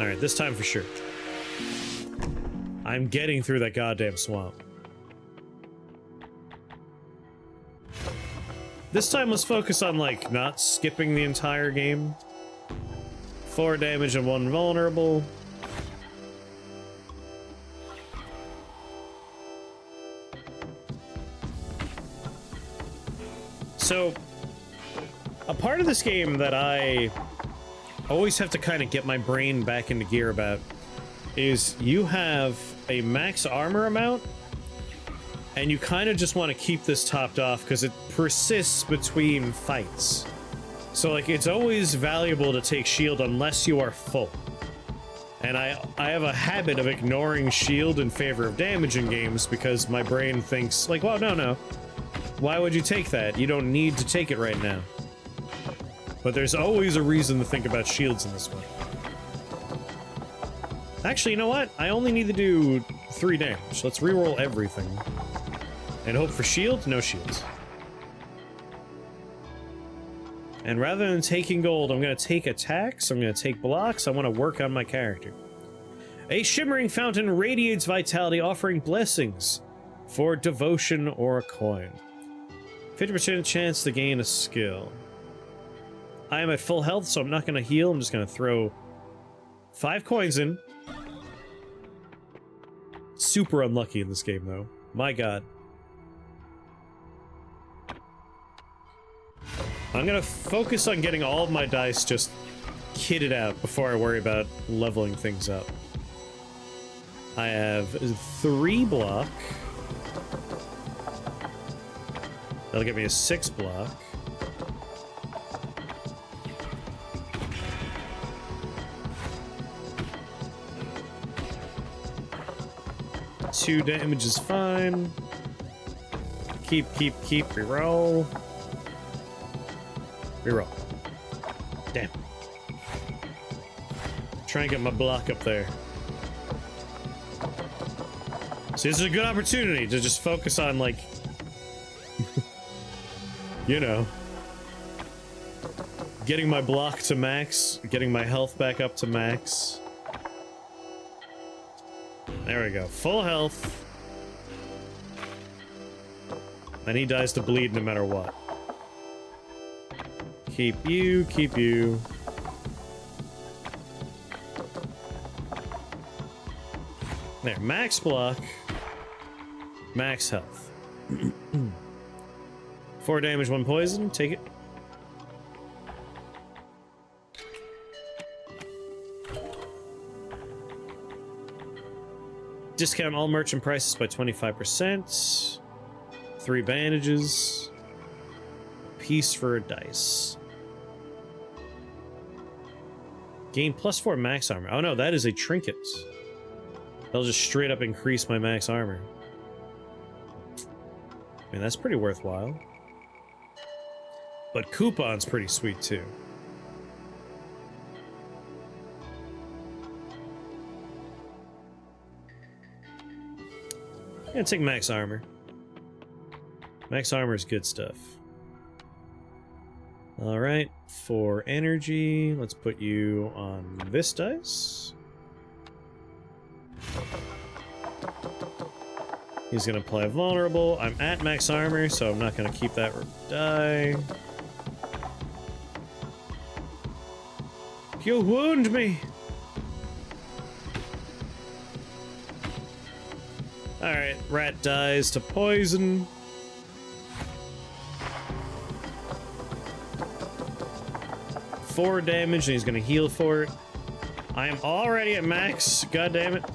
Alright, this time for sure. I'm getting through that goddamn swamp. This time let's focus on, like, not skipping the entire game. 4 damage and 1 vulnerable. So, a part of this game that I always have to kind of get my brain back into gear about is you have a max armor amount, and you kind of just want to keep this topped off because it persists between fights. So, like, it's always valuable to take shield unless you are full. And I have a habit of ignoring shield in favor of damage in games because my brain thinks, like, well, no. Why would you take that? You don't need to take it right now. But there's always a reason to think about shields in this one. Actually, you know what? I only need to do 3 damage. Let's reroll everything. And hope for shield? No shields. And rather than taking gold, I'm going to take attacks, I'm going to take blocks, I want to work on my character. A shimmering fountain radiates vitality, offering blessings for devotion or a coin. 50% chance to gain a skill. I am at full health, so I'm not going to heal. I'm just going to throw 5 coins in. Super unlucky in this game, though. My god. I'm going to focus on getting all of my dice just kitted out before I worry about leveling things up. I have 3 block. That'll give me a 6 block. Two damage is fine. Keep. Reroll. Reroll. Damn. Try and get my block up there. See, this is a good opportunity to just focus on, like, you know, getting my block to max, getting my health back up to max. There we go. Full health. And he dies to bleed no matter what. Keep you. There, max block. Max health. 4 damage, 1 poison. Take it. Discount all merchant prices by 25%. 3 bandages. A piece for a dice. Gain +4 max armor. Oh no, that is a trinket. That'll just straight up increase my max armor. I mean, that's pretty worthwhile. But coupon's pretty sweet too. I'm gonna take max armor. Max armor is good stuff. Alright, for energy, let's put you on this dice. He's gonna play vulnerable. I'm at max armor, so I'm not gonna keep that die. You wound me! Alright, rat dies to poison. Four damage, and he's gonna heal for it. I am already at max, god damn it.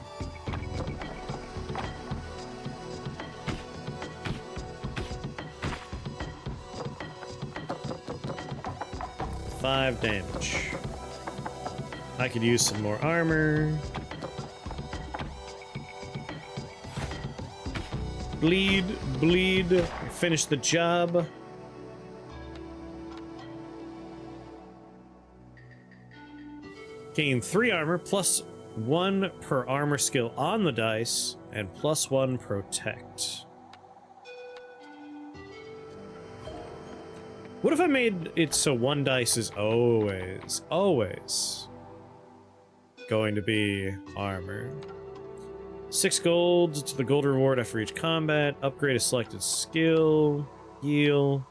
Five damage. I could use some more armor. Bleed, finish the job. Gain 3 armor, +1 per armor skill on the dice, and +1 protect. What if I made it so 1 dice is always? going to be armor. 6 gold to the gold reward after each combat. Upgrade a selected skill. Heal.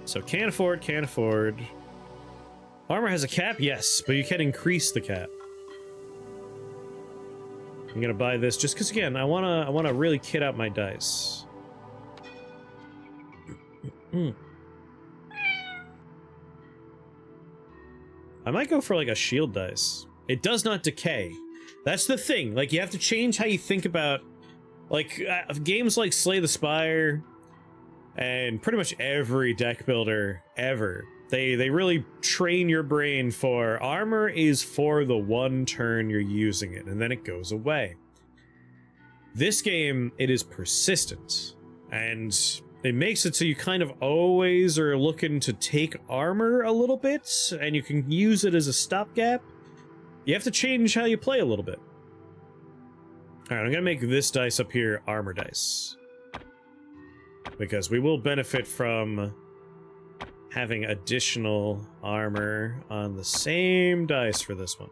So can't afford, can't afford. Armor has a cap? Yes, but you can increase the cap. I'm gonna buy this just because, again, I wanna really kit out my dice. I might go for like a shield dice. It does not decay. That's the thing. Like, you have to change how you think about, like, games like Slay the Spire and pretty much every deck builder ever. They really train your brain for armor is for the one turn you're using it, and then it goes away. This game, it is persistent, and it makes it so you kind of always are looking to take armor a little bit, and you can use it as a stopgap. You have to change how you play a little bit. Alright, I'm gonna make this dice up here armor dice, because we will benefit from having additional armor on the same dice for this one.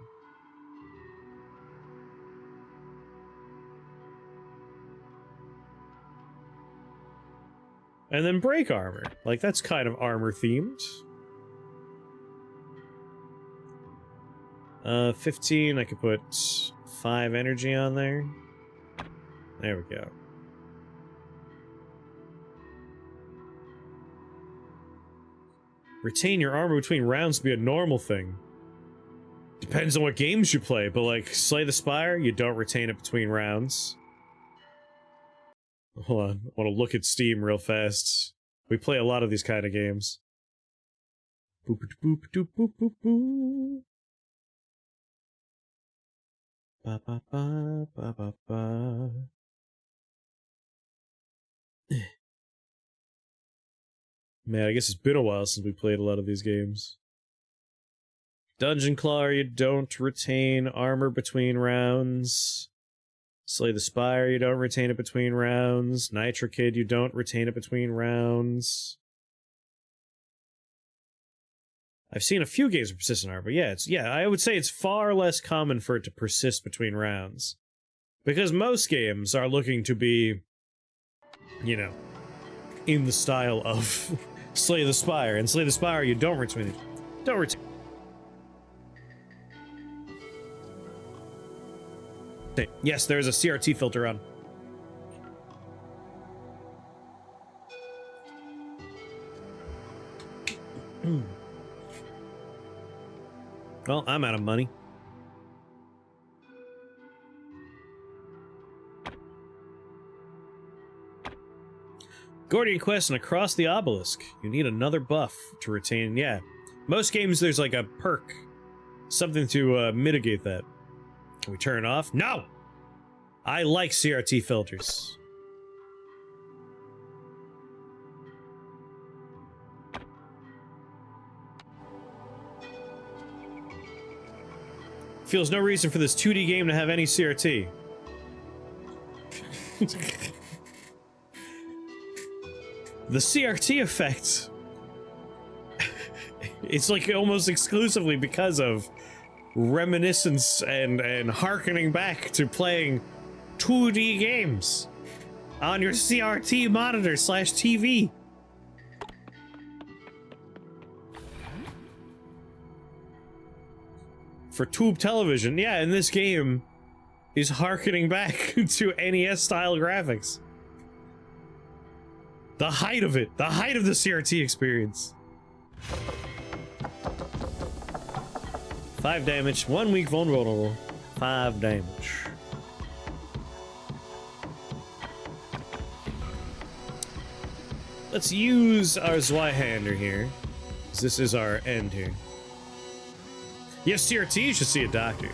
And then break armor. Like, that's kind of armor themed. 15, I could put 5 energy on there. There we go. Retain your armor between rounds to be a normal thing. Depends on what games you play, but like Slay the Spire, you don't retain it between rounds. Hold on, I want to look at Steam real fast. We play a lot of these kind of games. Boop boop doop boop boop boop. Ba ba ba ba ba ba. Man, I guess it's been a while since we played a lot of these games. Dungeon Claw, you don't retain armor between rounds. Slay the Spire, you don't retain it between rounds. Nitro Kid, you don't retain it between rounds. I've seen a few games with persistent armor, but yeah, I would say it's far less common for it to persist between rounds. Because most games are looking to be, you know, in the style of Slay the Spire. And Slay the Spire, you don't retain it. Don't retain. Yes, there's a CRT filter on. Well, I'm out of money. Gordian Quest and Across the Obelisk. You need another buff to retain. Yeah, most games there's like a perk, something to mitigate that. Can we turn it off? No! I like CRT filters. Feels no reason for this 2D game to have any CRT. The CRT effect, it's like almost exclusively because of reminiscence and harkening back to playing 2D games on your CRT monitor / TV. For tube television, yeah, and this game is harkening back to NES-style graphics. The height of it, the height of the CRT experience. 5 damage, 1 week vulnerable, 5 damage. Let's use our Zweihander here, because this is our end here. Yes, CRT should see a doctor.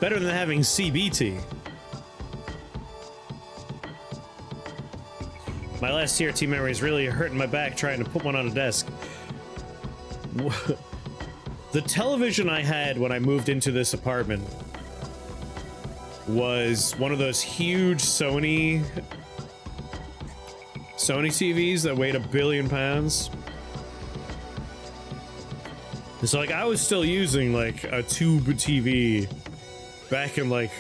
Better than having CBT. My last CRT memory is really hurting my back trying to put one on a desk. The television I had when I moved into this apartment was one of those huge Sony Sony TVs that weighed 1 billion pounds. It's like I was still using like a tube TV back in like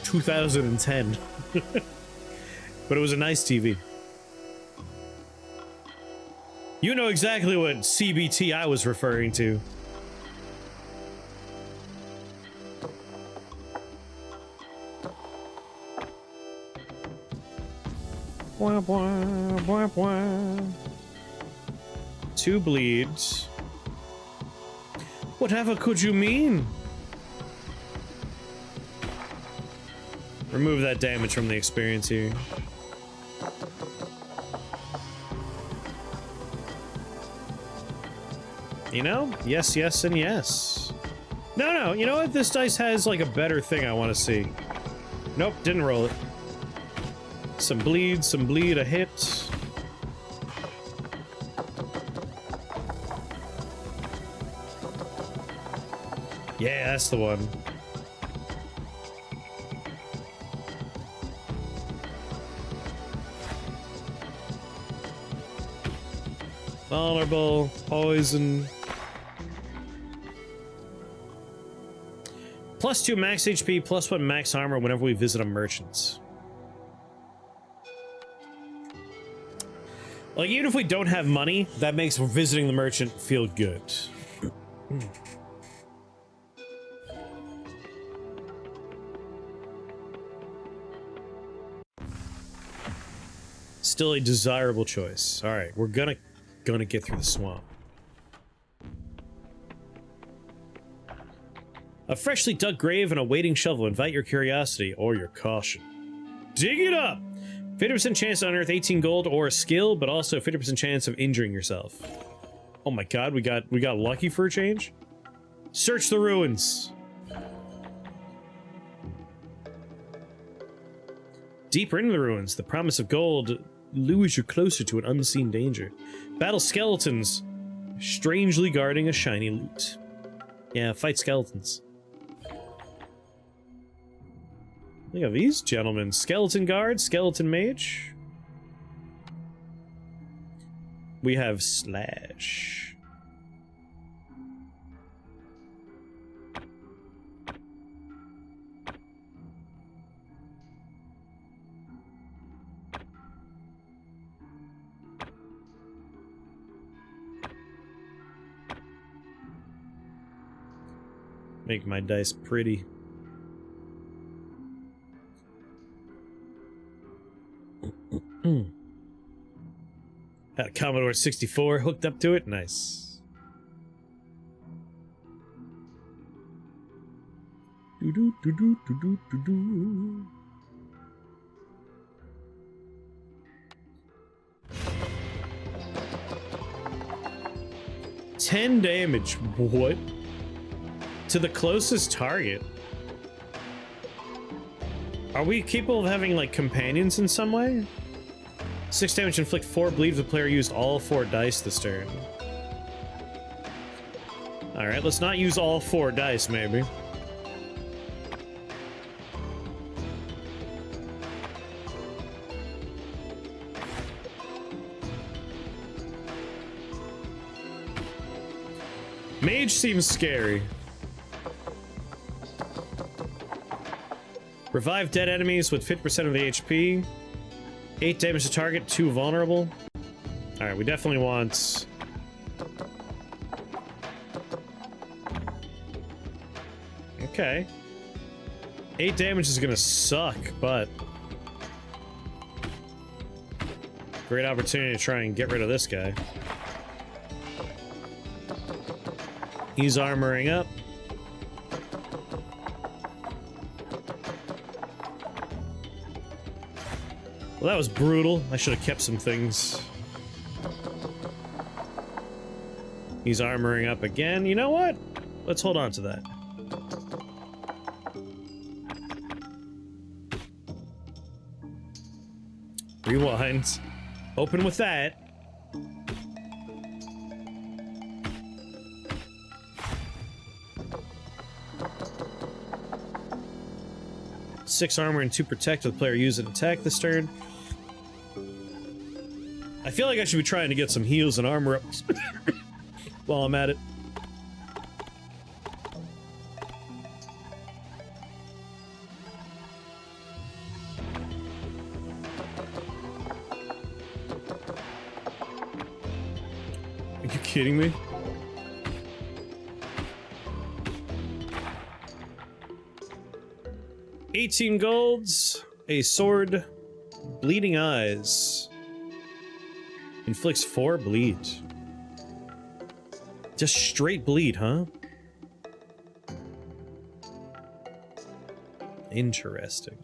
2010. But it was a nice TV. You know exactly what CBT I was referring to. Bwah, bwah, bwah, bwah. 2 bleeds. Whatever could you mean? Remove that damage from the experience here. You know? Yes, yes, and yes. No, no, you know what? This dice has like a better thing I want to see. Nope, didn't roll it. Some bleed, a hit. Yeah, that's the one. Vulnerable, poison. +2 max HP, +1 max armor whenever we visit a merchant. Like, even if we don't have money, that makes visiting the merchant feel good. Still a desirable choice. All right, we're gonna get through the swamp. A freshly dug grave and a waiting shovel invite your curiosity or your caution. Dig it up! 50% chance to unearth 18 gold or a skill, but also 50% chance of injuring yourself. Oh my god, we got lucky for a change? Search the ruins. Deeper into the ruins, the promise of gold lures you closer to an unseen danger. Battle skeletons, strangely guarding a shiny loot. Yeah, fight skeletons. Look at these gentlemen. Skeleton guard, skeleton mage. We have slash. Make my dice pretty. Had a Commodore 64 hooked up to it. Nice. Do do do do do do do. 10 damage. What? To the closest target. Are we capable of having, like, companions in some way? 6 damage, inflict 4 bleed if the player used all 4 dice this turn. Alright, let's not use all 4 dice, maybe. Mage seems scary. Revive dead enemies with 50% of the HP. 8 damage to target, 2 vulnerable. Alright, we definitely want... Okay. 8 damage is gonna suck, but... great opportunity to try and get rid of this guy. He's armoring up. Well, that was brutal. I should have kept some things. He's armoring up again. You know what? Let's hold on to that. Rewind. Open with that. Six armor and 2 protect if the player uses an attack this turn. I feel like I should be trying to get some heals and armor up while I'm at it. Are you kidding me? $18 golds, a sword, bleeding eyes. Inflicts 4 bleed. Just straight bleed, huh? Interesting.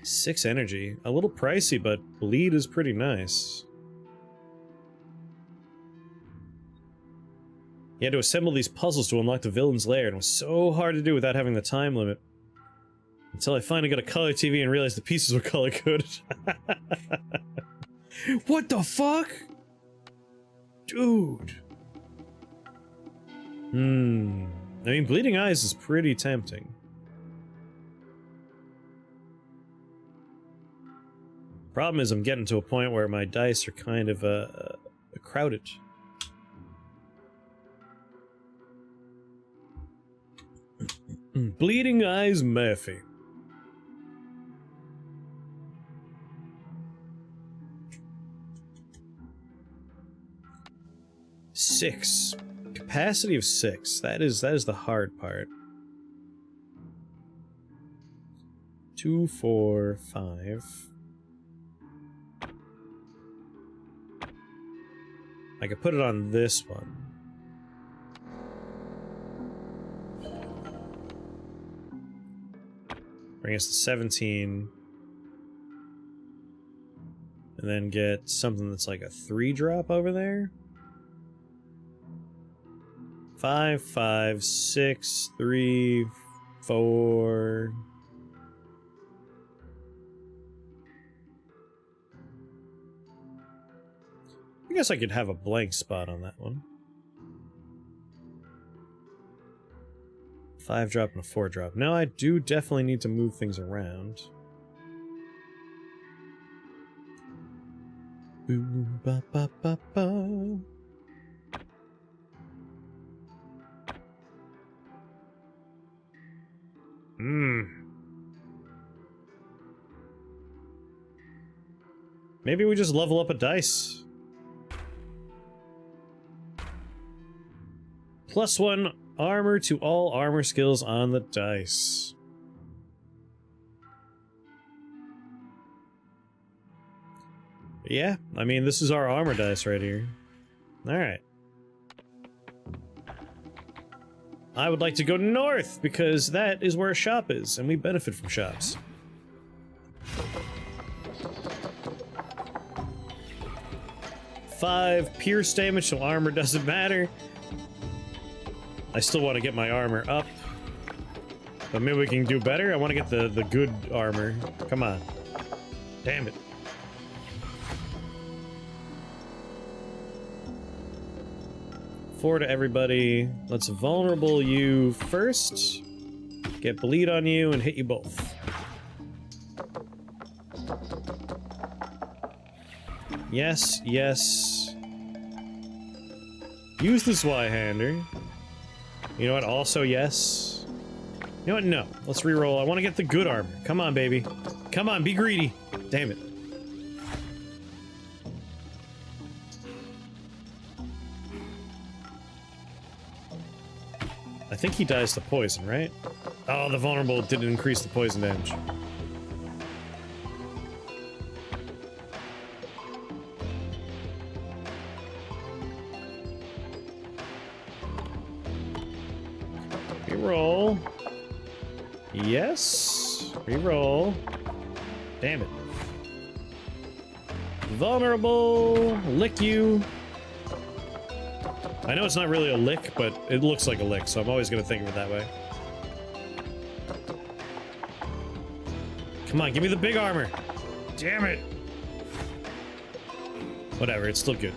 Six energy. A little pricey, but bleed is pretty nice. You had to assemble these puzzles to unlock the villain's lair, and it was so hard to do without having the time limit. Until I finally got a color TV and realized the pieces were color-coded. What the fuck? Dude. I mean, bleeding eyes is pretty tempting. Problem is I'm getting to a point where my dice are kind of, crowded. Bleeding Eyes Murphy. Six. Capacity of 6. That is the hard part. 2, 4, 5. I could put it on this one. Bring us to 17. And then get something that's like a 3-drop over there. 5, 5, 6, 3, 4. I guess I could have a blank spot on that one. 5-drop and a 4-drop. Now I do definitely need to move things around. Boo ba ba ba ba. Maybe we just level up a dice. +1 armor to all armor skills on the dice. Yeah, I mean, this is our armor dice right here. Alright. I would like to go north, because that is where a shop is, and we benefit from shops. Five pierce damage, so armor doesn't matter. I still want to get my armor up. But maybe we can do better? I want to get the good armor. Come on. Damn it. Four to everybody. Let's vulnerable you first. Get bleed on you and hit you both. Yes, yes. Use the Zweihander. You know what? Also, yes. You know what? No. Let's reroll. I want to get the good armor. Come on, baby. Come on, be greedy. Damn it. I think he dies to poison, right? Oh, the vulnerable didn't increase the poison damage. Reroll. Yes. Reroll. Damn it. Vulnerable. Lick you. I know it's not really a lick, but it looks like a lick, so I'm always going to think of it that way. Come on, give me the big armor. Damn it. Whatever, it's still good.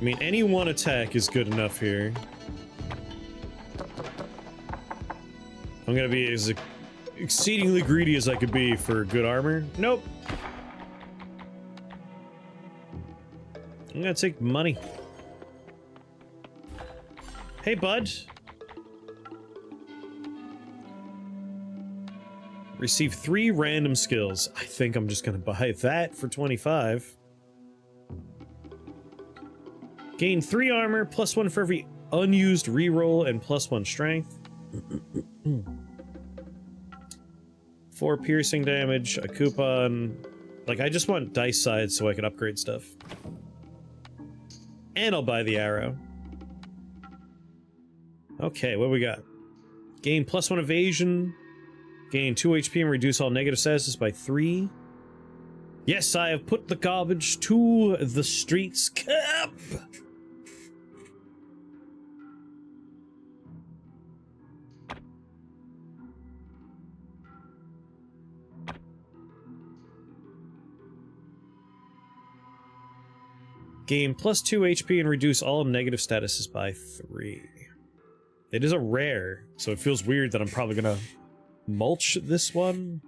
I mean, any one attack is good enough here. I'm gonna be as exceedingly greedy as I could be for good armor. Nope. I'm gonna take money. Hey, bud. Receive 3 random skills. I think I'm just gonna buy that for 25. Gain 3 armor, +1 for every unused reroll, and +1 strength. 4 piercing damage, a coupon. Like, I just want dice sides so I can upgrade stuff. And I'll buy the arrow. Okay, what we got? Gain +1 evasion. Gain 2 HP and reduce all negative statuses by 3. Yes, I have put the garbage to the streets. Cap! Gain +2 HP and reduce all negative statuses by 3. It is a rare, so it feels weird that I'm probably gonna mulch this one.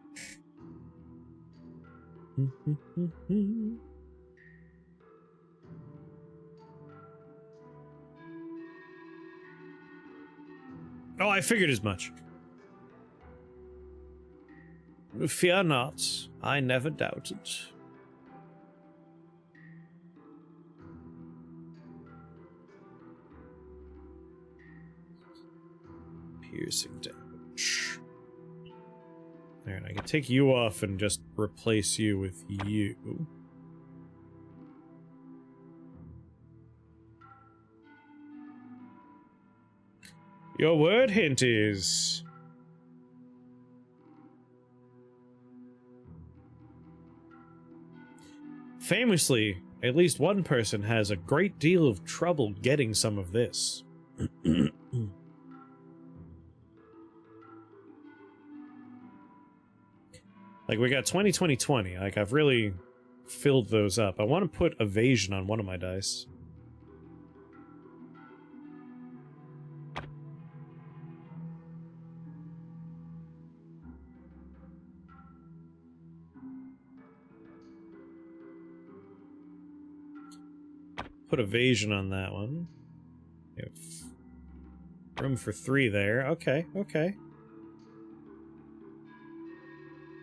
Oh, I figured as much. Fear not, I never doubted. Piercing damage. Alright, I can take you off and just replace you with you. Your word hint is... Famously, at least one person has a great deal of trouble getting some of this. Like, we got 20, 20, 20. Like, I've really filled those up. I want to put evasion on one of my dice. Put evasion on that one. We have room for 3 there. Okay, okay.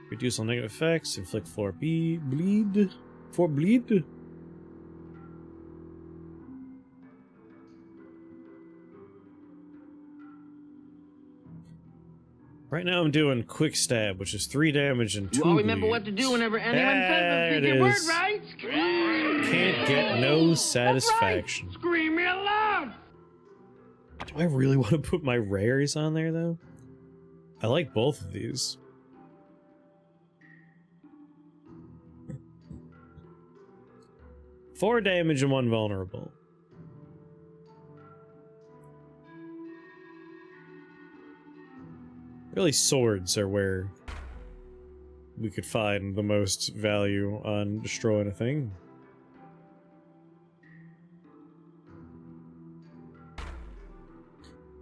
Reduce all negative effects, inflict 4 bleed. 4 bleed? Right now I'm doing quick stab, which is 3 damage and 2 You all remember bleed. what to do whenever anyone says the secret word, right? Scream! Can't get no satisfaction. That's right. Scream real loud! Do I really want to put my rares on there, though? I like both of these. Four damage and 1 vulnerable. Really, swords are where we could find the most value on destroying a thing.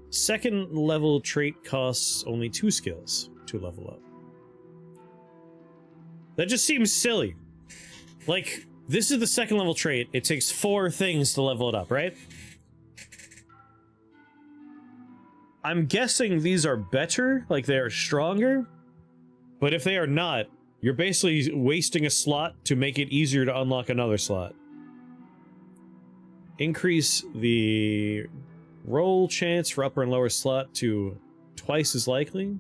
Second level trait costs only 2 skills to level up. That just seems silly. Like, this is the second level trait. It takes 4 things to level it up, right? I'm guessing these are better, like they are stronger. But if they are not, you're basically wasting a slot to make it easier to unlock another slot. Increase the roll chance for upper and lower slot to twice as likely.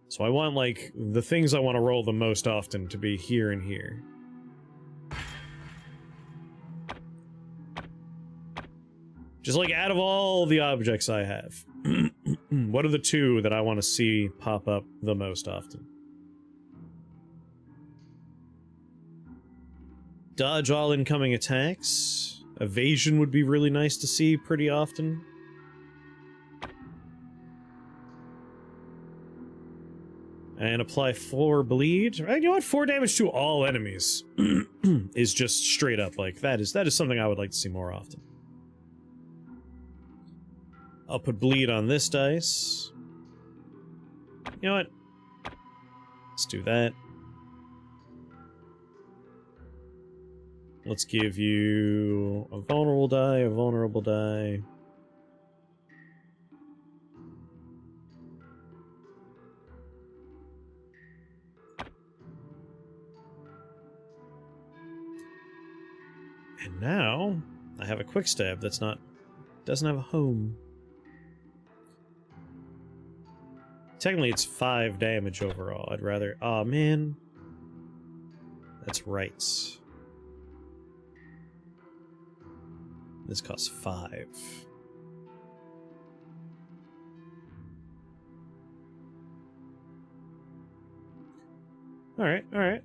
So I want, like, the things I want to roll the most often to be here and here. Just, like, out of all the objects I have, what are the 2 that I want to see pop up the most often? Dodge all incoming attacks. Evasion would be really nice to see pretty often. And apply 4 bleed. You know what? 4 damage to all enemies is just straight up like that is something I would like to see more often. I'll put bleed on this dice. You know what? Let's do that. Let's give you a vulnerable die, a vulnerable die. And now I have a quick stab that's doesn't have a home. Technically it's 5 damage overall. I'd rather... Aw, man. That's right. This costs 5. Alright, alright.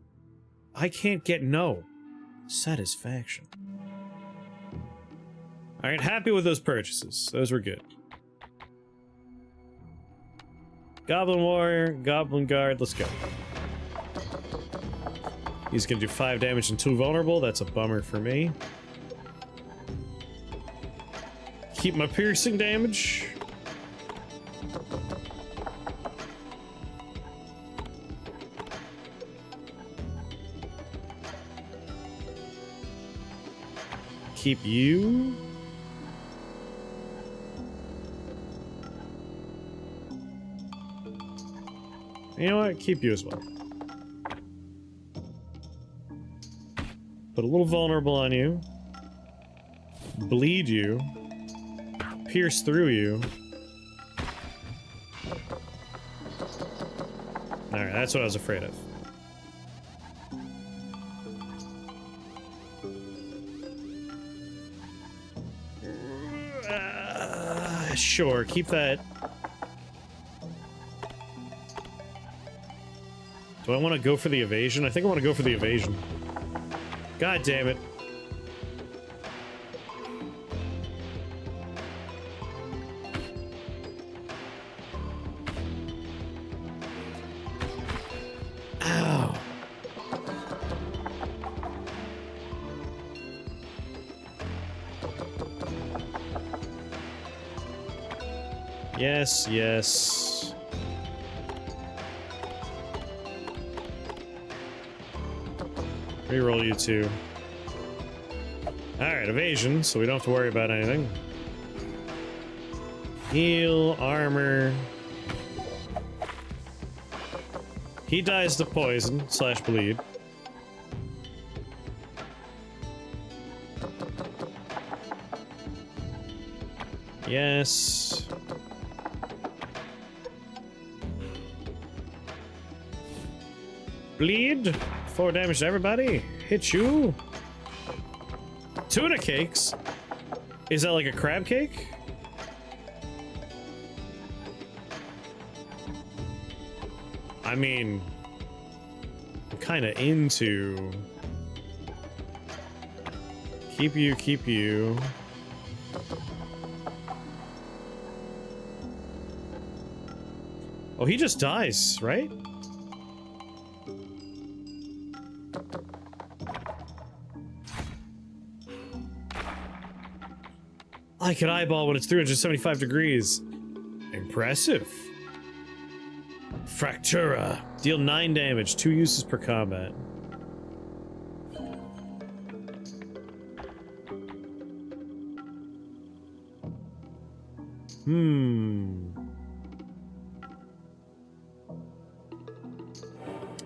I can't get no satisfaction. Alright, happy with those purchases. Those were good. Goblin Warrior, Goblin Guard, let's go. He's gonna do 5 damage and 2 vulnerable. That's a bummer for me. Keep my piercing damage. Keep you. You know what? Keep you as well. Put a little vulnerable on you. Bleed you. Pierce through you. Alright, that's what I was afraid of. Sure, keep that. Do I want to go for the evasion? I think I want to go for the evasion. God damn it. Ow. Yes, yes. Reroll you two. Alright, evasion, so we don't have to worry about anything. Heal, armor. He dies to poison / bleed. Yes. Bleed. 4 damage to everybody. Hit you. Tuna cakes? Is that like a crab cake? I mean, I'm kind of into... Keep you, keep you. Oh, he just dies, right? I can eyeball when it's 375 degrees. Impressive. Fractura. Deal 9 damage, 2 uses per combat.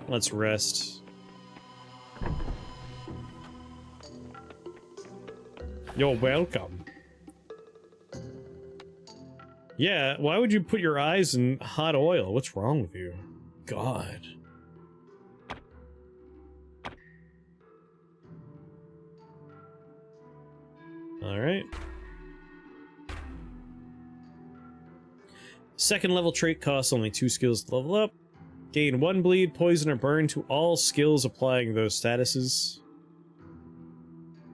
Let's rest. You're welcome. Yeah, why would you put your eyes in hot oil? What's wrong with you? God. Alright. Second level trait costs only 2 skills to level up. Gain 1 bleed, poison, or burn to all skills applying those statuses.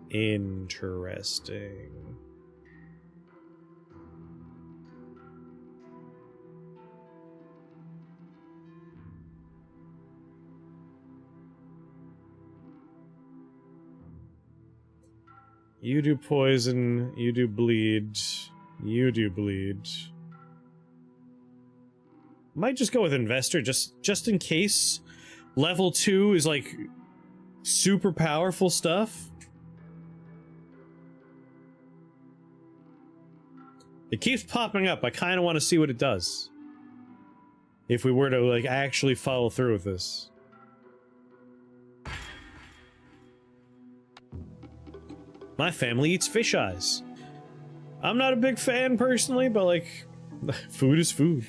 Interesting. You do poison, you do bleed, you do bleed. Might just go with investor, just in case level 2 is like super powerful stuff. It keeps popping up. I kind of want to see what it does. If we were to like actually follow through with this. My family eats fish eyes. I'm not a big fan personally, but like, food is food.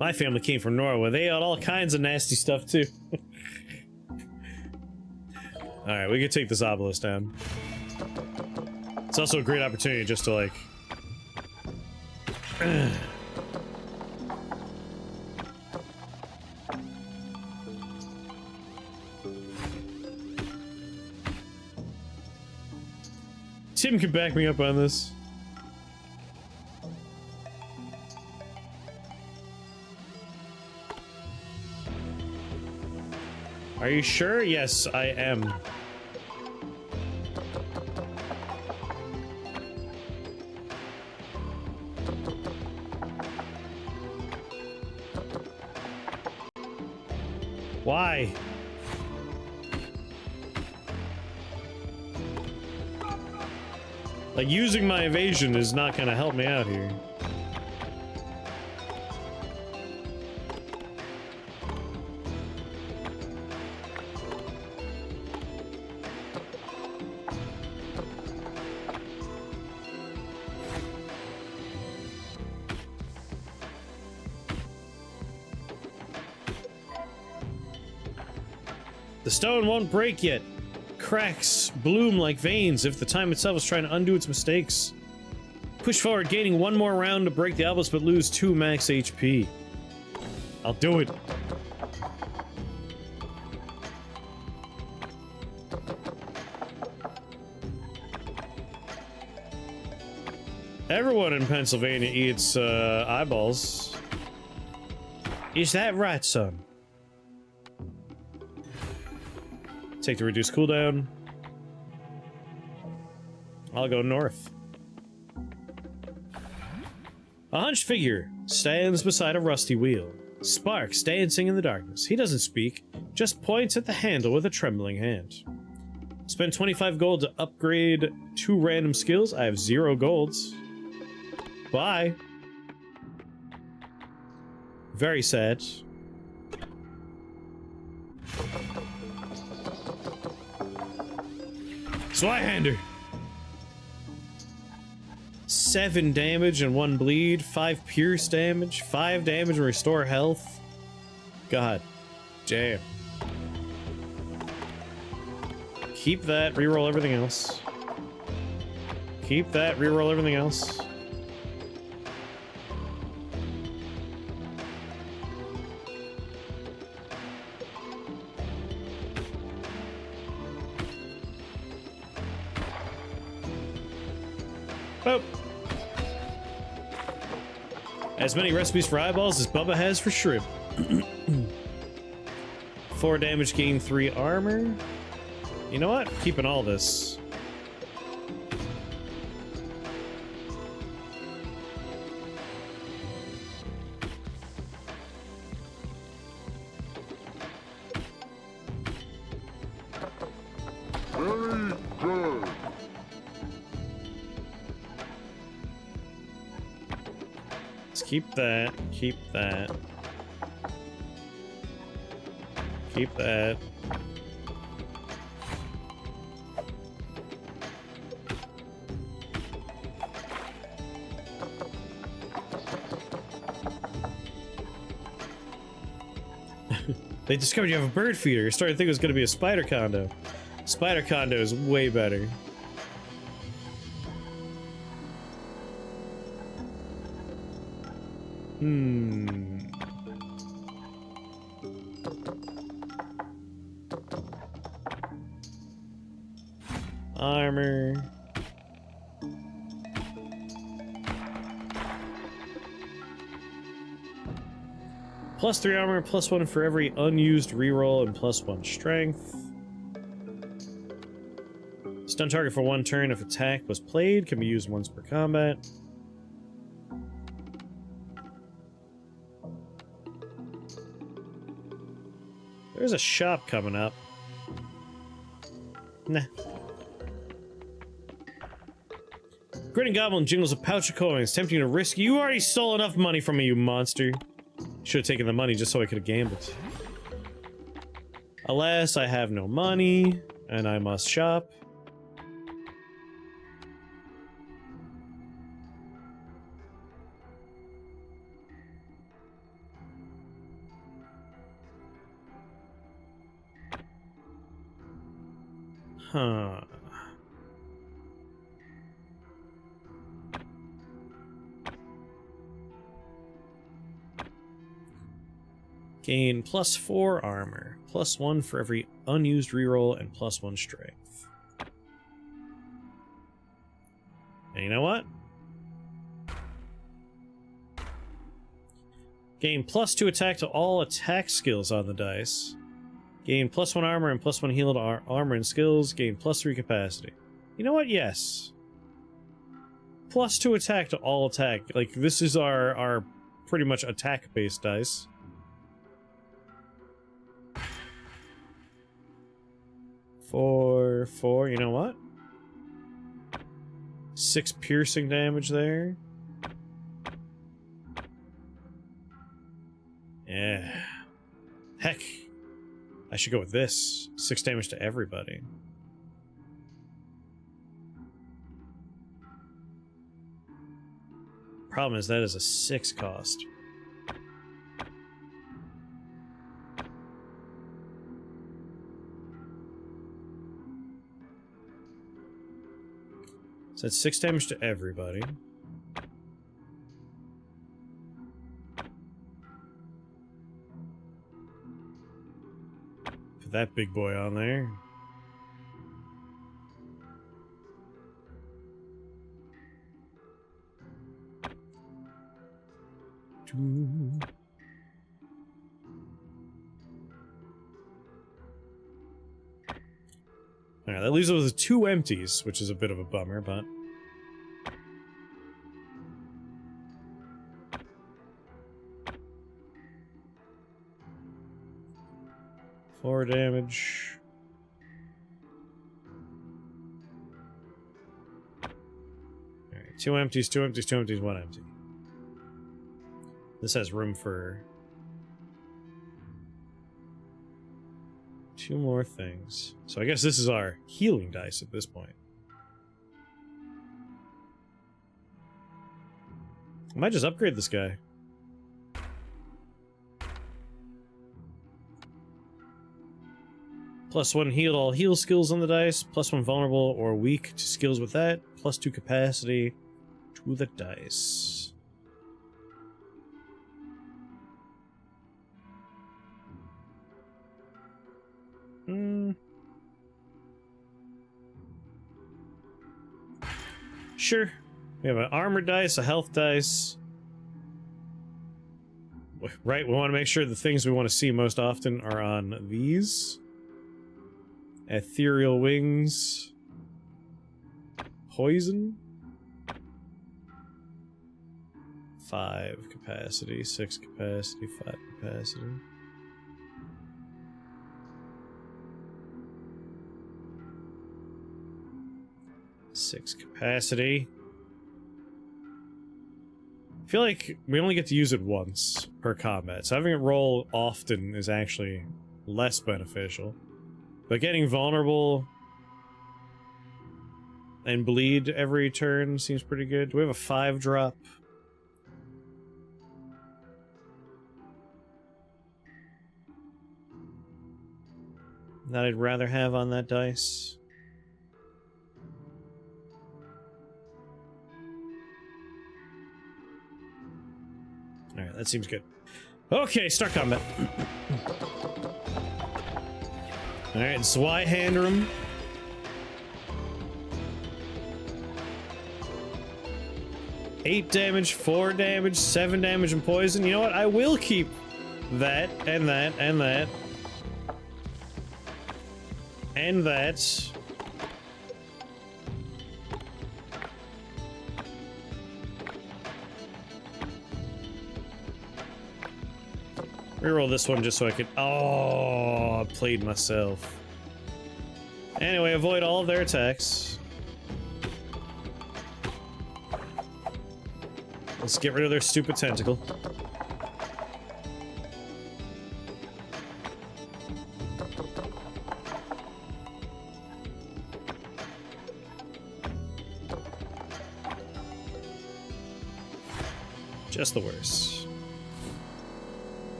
My family came from Norway. They ate all kinds of nasty stuff too. Alright, we can take this obelisk down. It's also a great opportunity just to like... Tim can back me up on this. Are you sure? Yes, I am. Why? Like, using my evasion is not gonna help me out here. The stone won't break yet. Cracks bloom like veins if the time itself is trying to undo its mistakes. Push forward, gaining one more round to break the obelisk, but lose 2 max HP. I'll do it. Everyone in Pennsylvania eats eyeballs. Is that right, son? Take the reduced cooldown. I'll go north. A hunched figure stands beside a rusty wheel. Sparks dancing in the darkness. He doesn't speak, just points at the handle with a trembling hand. Spend 25 gold to upgrade 2 random skills. I have 0 golds. Bye. Very sad. Slyhander! 7 damage and 1 bleed, 5 pierce damage, 5 damage and restore health. God damn. Keep that, reroll everything else. Keep that, reroll everything else. Oh. As many recipes for eyeballs as Bubba has for shrimp. 4 damage, gain 3 armor. You know what? Keeping all this. Very good. Let's keep that. Keep that. Keep that. They discovered you have a bird feeder. You're starting to think it was going to be a spider condo. Spider condo is way better. Armor. +3 armor, +1 for every unused reroll, and +1 strength. Stun target for 1 turn if attack was played. Can be used once per combat. There's a shop coming up. Nah. Grinning Goblin jingles a pouch of coins, tempting to risk. You already stole enough money from me, you monster. Should have taken the money just so I could have gambled. Alas, I have no money, and I must shop. Huh. Gain +4 armor, +1 for every unused reroll, and +1 strength. And you know what? Gain +2 attack to all attack skills on the dice. Gain +1 armor and +1 heal to armor and skills. Gain +3 capacity. You know what? Yes. +2 attack to all attack. Like, this is our pretty much attack-based dice. Four, you know what? 6 piercing damage there. Yeah. Heck. I should go with this. 6 damage to everybody. Problem is that is a 6 cost. So that's 6 damage to everybody. Put that big boy on there. Alright, that leaves us with 2 empties, which is a bit of a bummer, but... Four damage. Alright, 2 empties, 2 empties, 2 empties, 1 empty. This has room for 2 more things. So I guess this is our healing dice at this point. I might just upgrade this guy. +1 heal all heal skills on the dice, +1 vulnerable or weak to skills with that, +2 capacity to the dice. Sure. We have an armor dice, a health dice. Right, we want to make sure the things we want to see most often are on these. Ethereal wings. Poison. 5 capacity, 6 capacity, 5 capacity. Six capacity. I feel like we only get to use it once per combat, so having it roll often is actually less beneficial. But getting vulnerable and bleed every turn seems pretty good. Do we have a 5-drop? That I'd rather have on that dice. Alright, that seems good. Okay, start combat. Alright, Zweihander. 8 damage, 4 damage, 7 damage, and poison. You know what? I will keep that, and that, and that. And that. Reroll this one just so I could. Oh, I played myself. Anyway, avoid all of their attacks. Let's get rid of their stupid tentacle. Just the worst.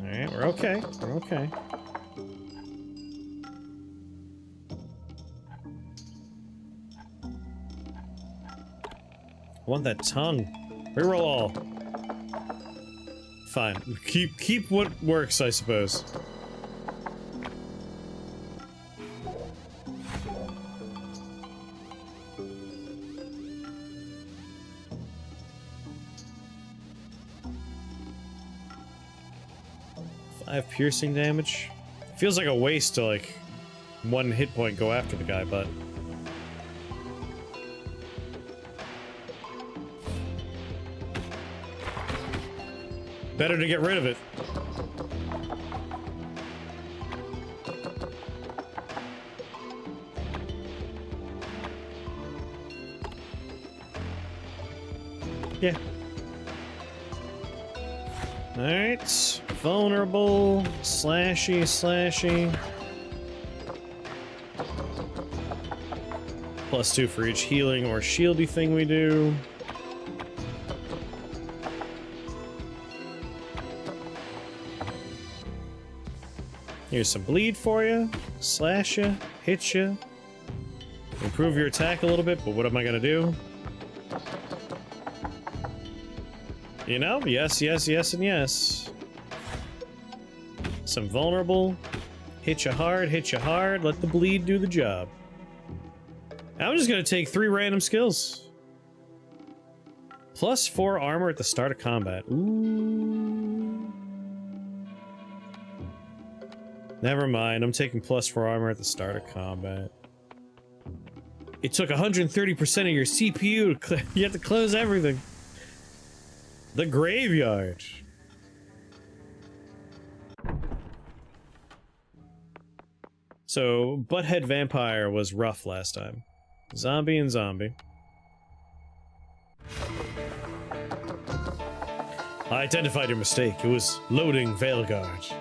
Alright, we're okay. We're okay. I want that tongue. Reroll all. Fine. Keep what works, I suppose. Five piercing damage. Feels like a waste to like one hit point go after the guy, but better to get rid of it. Yeah. Alright. Vulnerable. Slashy, slashy. +2 for each healing or shieldy thing we do. Here's some bleed for you. Slash you. Hit you. Improve your attack a little bit, but what am I gonna do? You know? Yes, yes, yes, and yes. Some vulnerable. Hit you hard, let the bleed do the job. I'm just gonna take 3 random skills. +4 armor at the start of combat. Ooh. Never mind, I'm taking +4 armor at the start of combat. It took 130% of your CPU to you have to close everything. The graveyard. So, Butthead Vampire was rough last time. Zombie and zombie. I identified your mistake. It was loading Veilguard.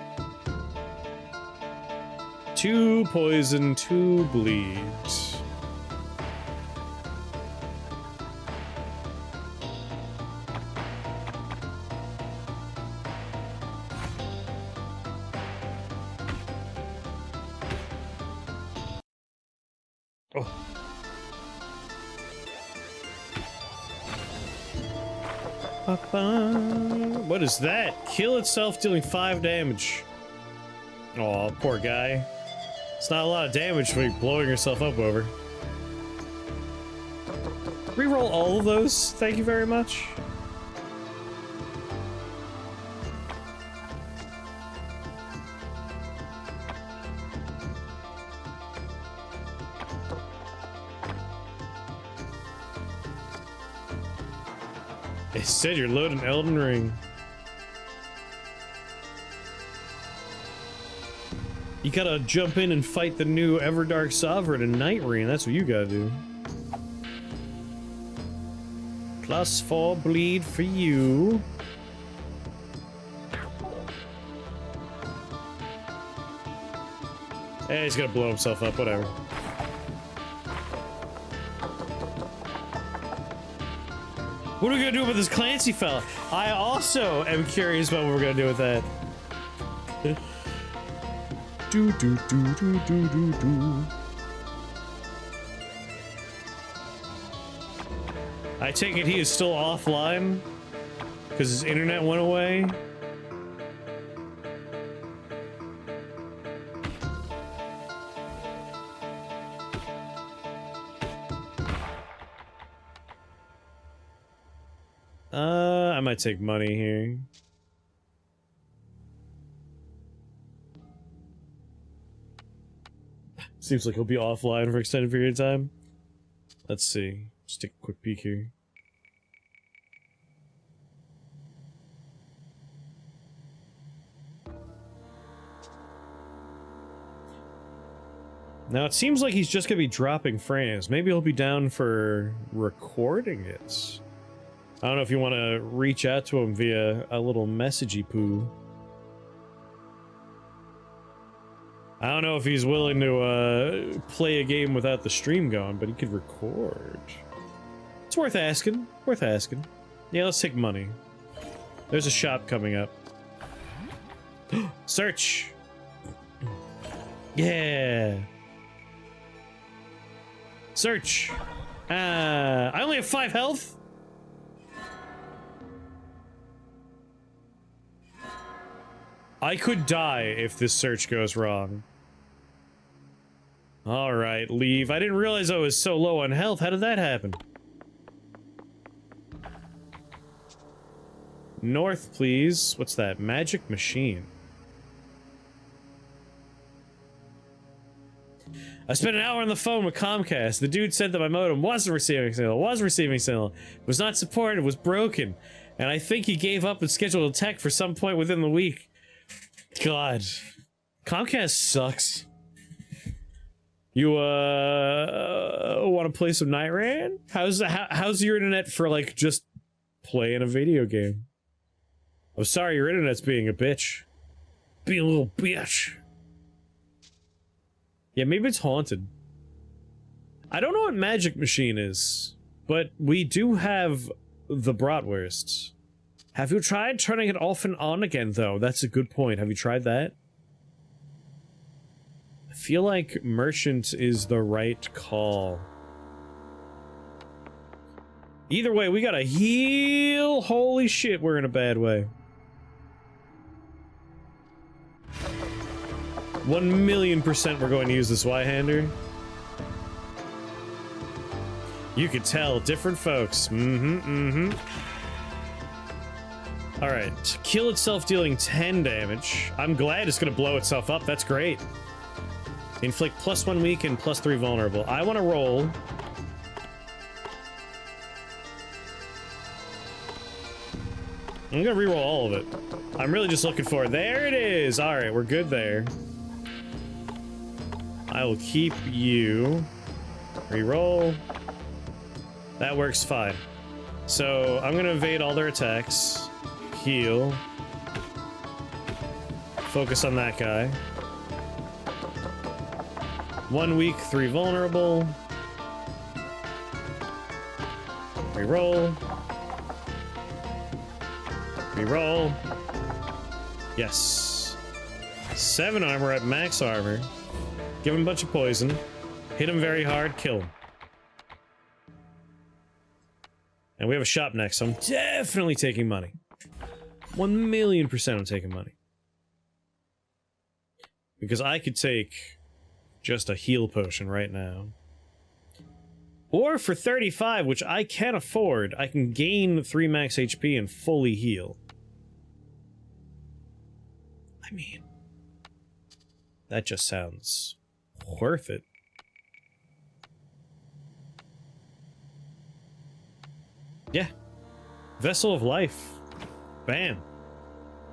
2 poison, 2 bleed. Oh. What is that? Kill itself dealing 5 damage. Oh, poor guy. It's not a lot of damage for blowing yourself up over. Reroll all of those, thank you very much. It said you're loading Elden Ring. You gotta jump in and fight the new Everdark Sovereign in Night Rain. That's what you gotta do. +4 bleed for you. Hey, he's gonna blow himself up, whatever. What are we gonna do with this Clancy fella? I also am curious about what we're gonna do with that. Do do do do do do do. I take it he is still offline because his internet went away. I might take money here. Seems like he'll be offline for extended period of time. Let's see. Just take a quick peek here. Now it seems like he's just gonna be dropping frames. Maybe he'll be down for recording it. I don't know if you want to reach out to him via a little messagey poo. I don't know if he's willing to play a game without the stream going, but he could record. It's worth asking. Worth asking. Yeah, let's take money. There's a shop coming up. Search! Yeah! Search! I only have 5 health? I could die if this search goes wrong. Alright, leave. I didn't realize I was so low on health. How did that happen? North, please. What's that? Magic machine. I spent an hour on the phone with Comcast. The dude said that my modem wasn't receiving signal, was not supported, was broken. And I think he gave up and scheduled a tech for some point within the week. God. Comcast sucks. You, want to play some Night Ran? How's your internet for, like, just playing a video game? I'm sorry your internet's being a bitch. Being a little bitch. Yeah, maybe it's haunted. I don't know what Magic Machine is, but we do have the bratwursts. Have you tried turning it off and on again, though? That's a good point. Have you tried that? I feel like Merchant is the right call. Either way, we gotta heal. Holy shit, we're in a bad way. 1,000,000% we're going to use this Y-hander. You could tell, different folks. Alright, kill itself dealing 10 damage. I'm glad it's gonna blow itself up, that's great. Inflict +1 weak and +3 vulnerable. I want to roll. I'm gonna reroll all of it. I'm really just looking for it. There it is! Alright, we're good there. I will keep you. Reroll. That works fine. So, I'm gonna evade all their attacks. Heal. Focus on that guy. 1 weak, 3 vulnerable. Reroll. Reroll. Yes. 7 armor at max armor. Give him a bunch of poison. Hit him very hard, kill him. And we have a shop next, so I'm definitely taking money. 1,000,000% I'm taking money. Because I could take just a heal potion right now. Or for 35, which I can afford, I can gain 3 max HP and fully heal. I mean, that just sounds worth it. Yeah. Vessel of Life. Bam.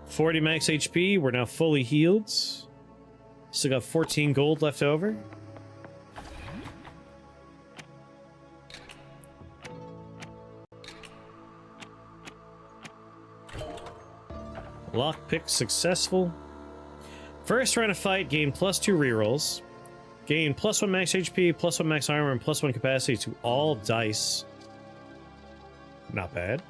40 max HP, we're now fully healed. Still got 14 gold left over. Lockpick successful. First round of fight, gain +2 rerolls. Gain +1 max HP, +1 max armor, and +1 capacity to all dice. Not bad.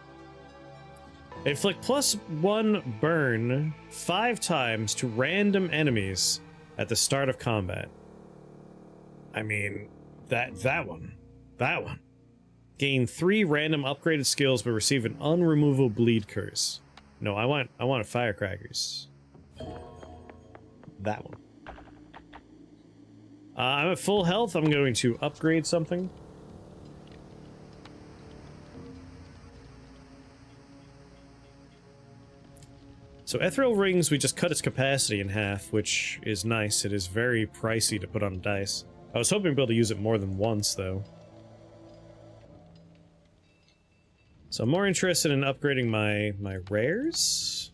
Inflict +1 burn 5 times to random enemies at the start of combat. I mean, that one. Gain 3 random upgraded skills but receive an unremovable bleed curse. No, I want a firecrackers. That one. I'm at full health. I'm going to upgrade something. So ethereal rings, we just cut its capacity in half, which is nice. It is very pricey to put on dice. I was hoping to be able to use it more than once, though. So I'm more interested in upgrading my rares.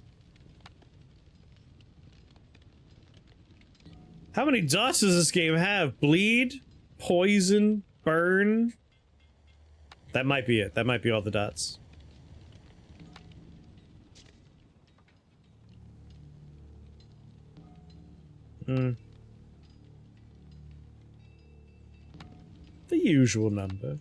How many dots does this game have? Bleed? Poison? Burn? That might be it. That might be all the dots. The usual number.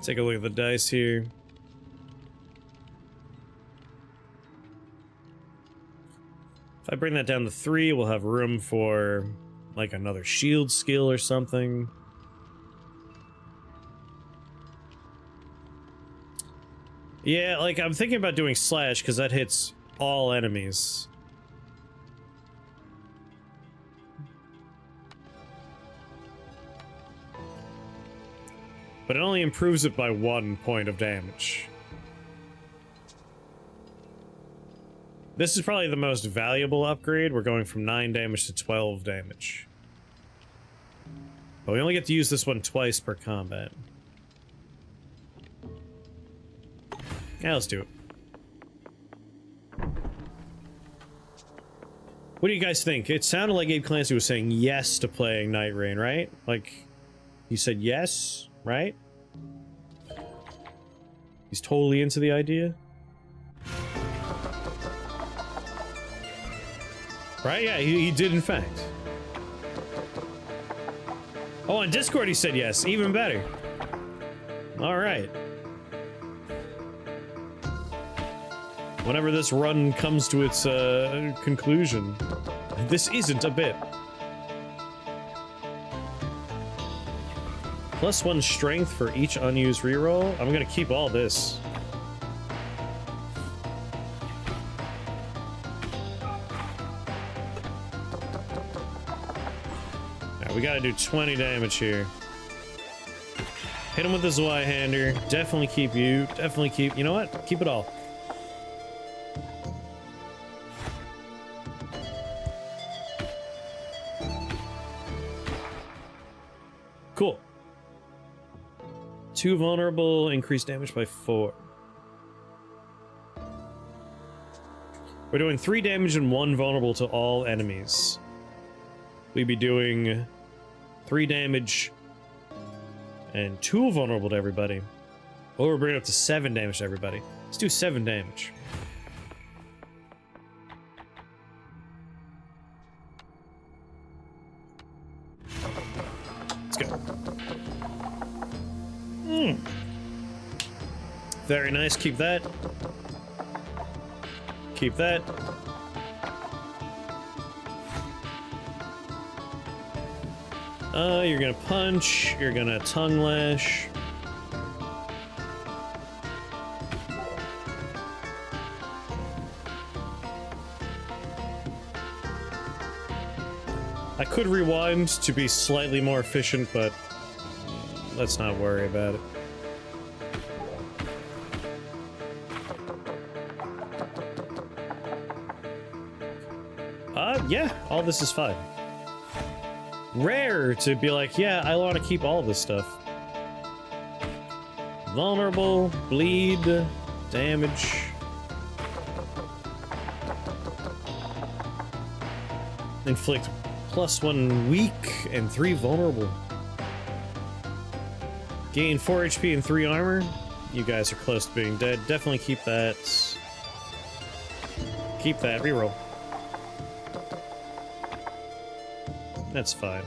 Take a look at the dice here. If I bring that down to 3, we'll have room for like another shield skill or something. Yeah, like I'm thinking about doing slash because that hits all enemies. But it only improves it by 1 point of damage. This is probably the most valuable upgrade. We're going from 9 damage to 12 damage. But we only get to use this one twice per combat. Yeah, let's do it. What do you guys think? It sounded like Abe Clancy was saying yes to playing Night Rain, right? Like, he said yes, right? He's totally into the idea. Right? Yeah, he did in fact. Oh, on Discord he said yes. Even better. Alright. Whenever this run comes to its conclusion. This isn't a bit. +1 strength for each unused reroll. I'm gonna keep all this. Alright, we gotta do 20 damage here. Hit him with the Zweihander. Definitely keep you. Definitely keep. You know what? Keep it all. Cool. 2 vulnerable, increased damage by 4. We're doing 3 damage and 1 vulnerable to all enemies. We'd be doing 3 damage and 2 vulnerable to everybody. Or we're bringing it up to 7 damage to everybody. Let's do 7 damage. Let's go. Very nice. Keep that. Keep that. You're gonna punch. You're gonna tongue lash. I could rewind to be slightly more efficient, but let's not worry about it. Yeah, all this is fine. Rare to be like, yeah, I want to keep all this stuff. Vulnerable, bleed, damage. Inflict +1 weak and 3 vulnerable. Gain 4 HP and 3 armor. You guys are close to being dead. Definitely keep that. Keep that. Reroll. That's fine.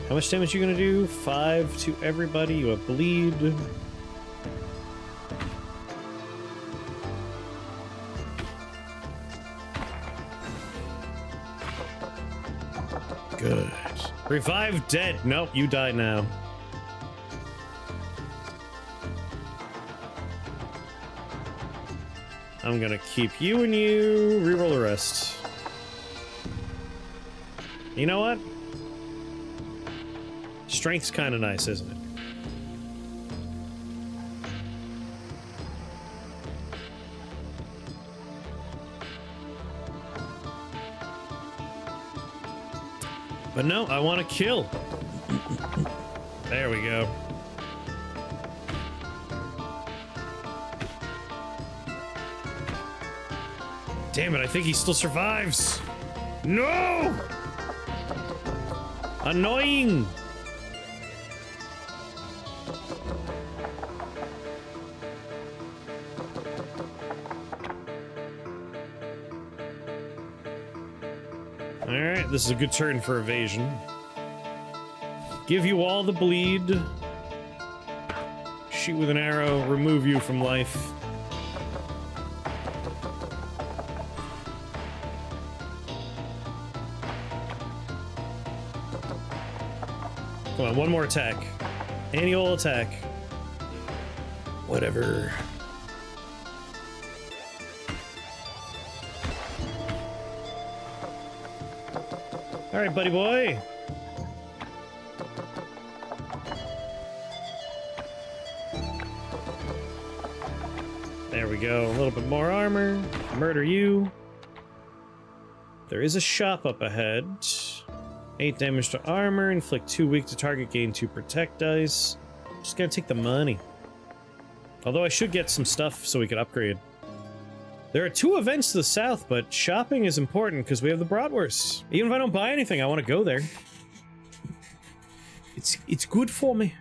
How much damage you gonna do? 5 to everybody. You have bleed. Good. Revive dead. Nope, you die now. I'm gonna keep you and you. Reroll the rest. You know what? Strength's kind of nice, isn't it? But no, I want to kill. There we go. Damn it, I think he still survives. No! Annoying! Alright, this is a good turn for evasion. Give you all the bleed. Shoot with an arrow, remove you from life. Come on, one more attack. Annual attack. Whatever. Alright, buddy boy. There we go. A little bit more armor. Murder you. There is a shop up ahead. 8 damage to armor, inflict 2 weak to target, gain 2 protect dice. Just gonna take the money. Although I should get some stuff so we can upgrade. There are 2 events to the south, but shopping is important because we have the bratwurst. Even if I don't buy anything, I want to go there. It's good for me.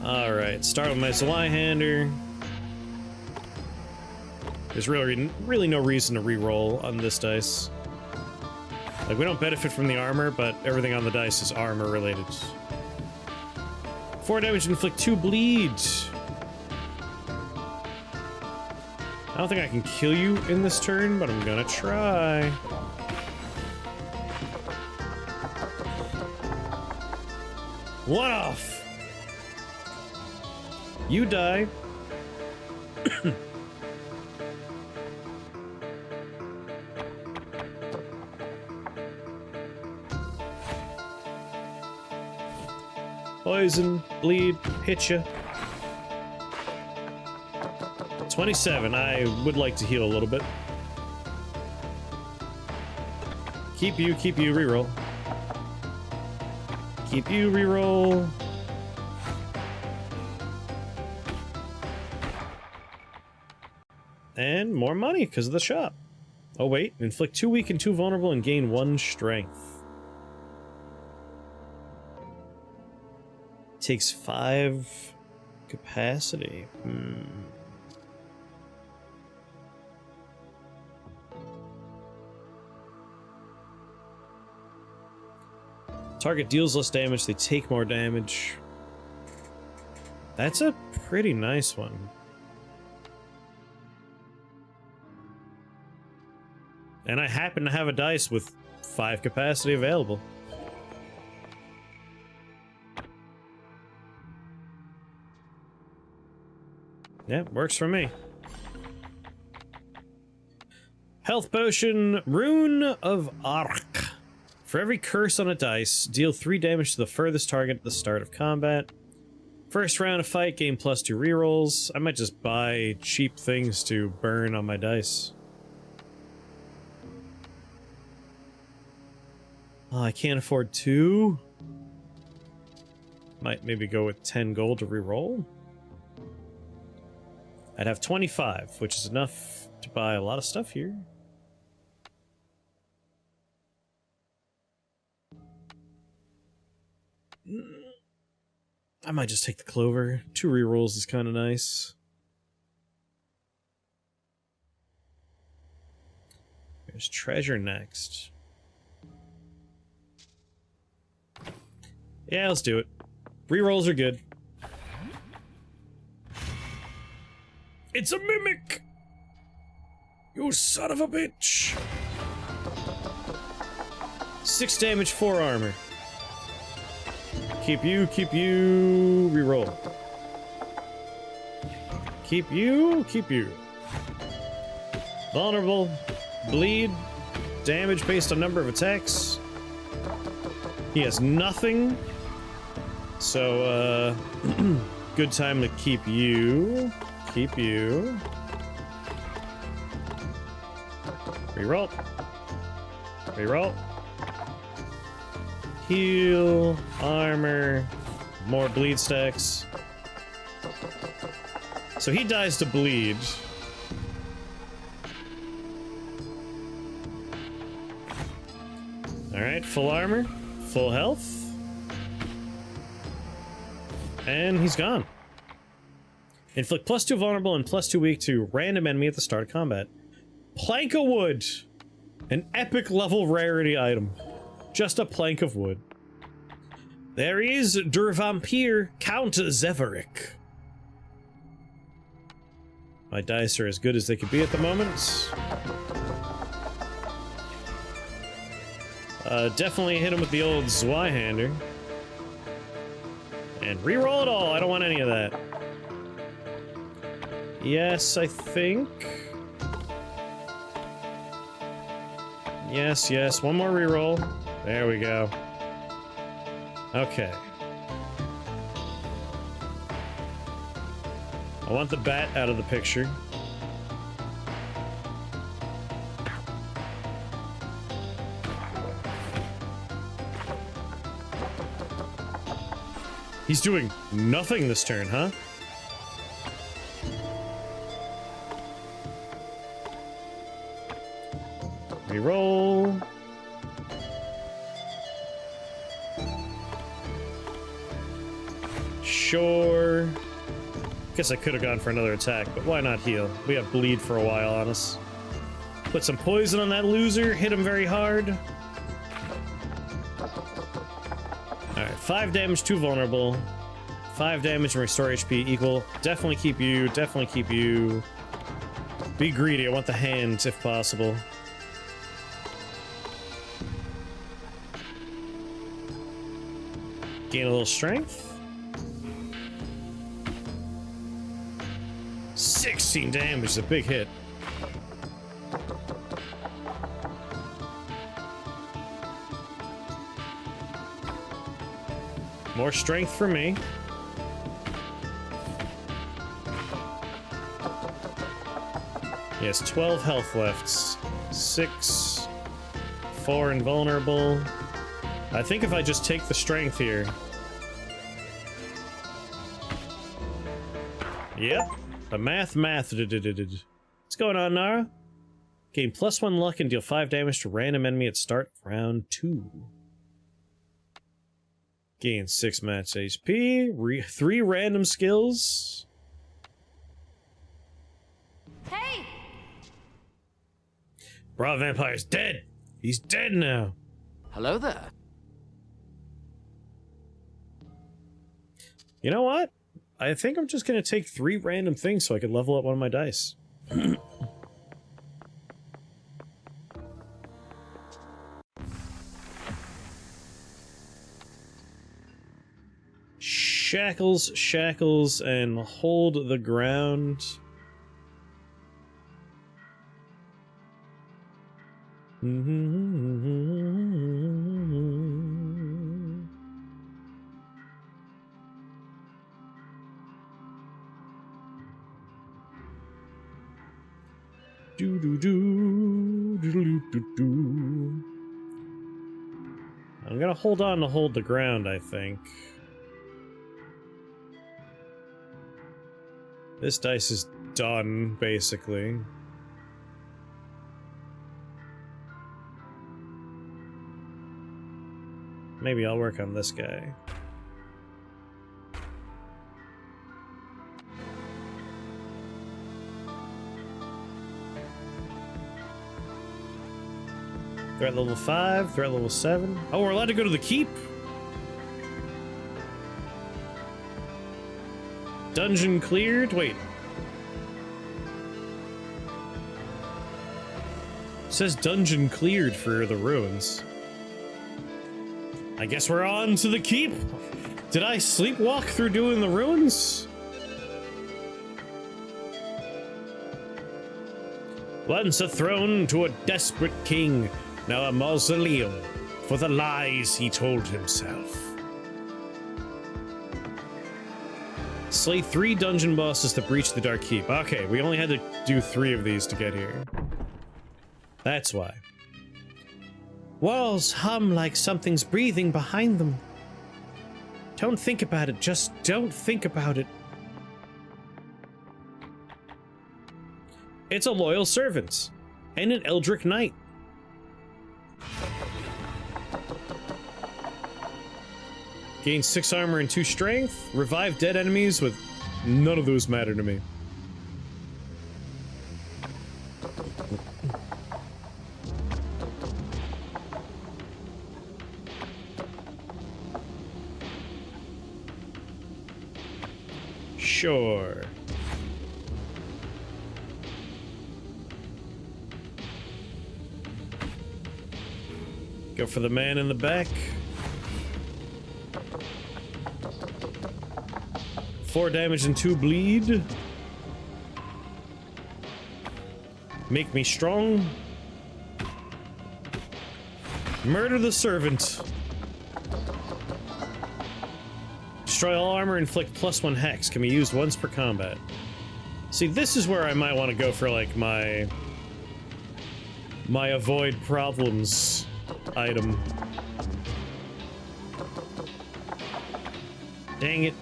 Alright, start with my Zweihander. There's really no reason to re-roll on this dice. Like, we don't benefit from the armor, but everything on the dice is armor related. 4 damage, inflict 2 bleed. I don't think I can kill you in this turn, but I'm gonna try. One off. You die. Poison, bleed, hit you. 27. I would like to heal a little bit. Keep you, reroll. Keep you, reroll. And more money because of the shop. Oh wait, inflict 2 weak and 2 vulnerable and gain 1 strength. Takes 5 capacity. Target deals less damage, they take more damage. That's a pretty nice one. And I happen to have a dice with 5 capacity available. Yeah, works for me. Health potion, Rune of Arc. For every curse on a dice, deal 3 damage to the furthest target at the start of combat. First round of fight, gain +2 rerolls. I might just buy cheap things to burn on my dice. Oh, I can't afford 2. Might maybe go with 10 gold to reroll. I'd have 25, which is enough to buy a lot of stuff here. I might just take the clover. 2 rerolls is kind of nice. There's treasure next. Yeah, let's do it. Rerolls are good. It's a mimic! You son of a bitch! 6 damage, 4 armor. Keep you, reroll. Keep you, keep you. Vulnerable, bleed, damage based on number of attacks. He has nothing. So, good time to keep you. Keep you. Reroll. Reroll. Heal, armor, more bleed stacks. So he dies to bleed. Alright, full armor, full health. And he's gone. Inflict +2 vulnerable and +2 weak to random enemy at the start of combat. Plank of wood! An epic level rarity item. Just a plank of wood. There is Der Vampire Count Zeverick. My dice are as good as they could be at the moment. Definitely hit him with the old Zweihander. And reroll it all. I don't want any of that. Yes, I think. Yes, yes. One more reroll. There we go. Okay. I want the bat out of the picture. He's doing nothing this turn, huh? Reroll. Sure. Guess I could have gone for another attack, but why not heal? We have bleed for a while on us. Put some poison on that loser, hit him very hard. Alright, 5 damage, 2 vulnerable. 5 damage and restore HP equal. Definitely keep you, definitely keep you. Be greedy, I want the hands if possible. Gain a little strength. 16 damage, a big hit. More strength for me. He has 12 health left. 6, 4 invulnerable. I think if I just take the strength here. Yep. The math. What's going on, Nara? Gain +1 luck and deal 5 damage to random enemy at start of round 2. Gain 6 max HP. 3 random skills. Hey! Bra Vampire's dead. He's dead now. Hello there. You know what? I think I'm just gonna take 3 random things so I can level up one of my dice. Shackles, shackles, and hold the ground. I'm gonna hold on to hold the ground, I think. This dice is done, basically. Maybe I'll work on this guy. Threat level 5, threat level 7. Oh, we're allowed to go to the keep? Dungeon cleared? Wait. It says dungeon cleared for the ruins. I guess we're on to the keep. Did I sleepwalk through doing the ruins? Once a throne to a desperate king, now a mausoleum for the lies he told himself. Slay 3 dungeon bosses to breach the Dark Keep. Okay, we only had to do 3 of these to get here. That's why. Walls hum like something's breathing behind them. Don't think about it, just don't think about it. It's a loyal servant and an Eldritch Knight. Gain 6 armor and 2 strength. Revive dead enemies with none of those matter to me. Sure. Go for the man in the back. 4 damage and 2 bleed. Make me strong. Murder the servant. Destroy all armor, inflict +1 hex. Can be used once per combat. See, this is where I might want to go for, like, my avoid problems item. Dang it.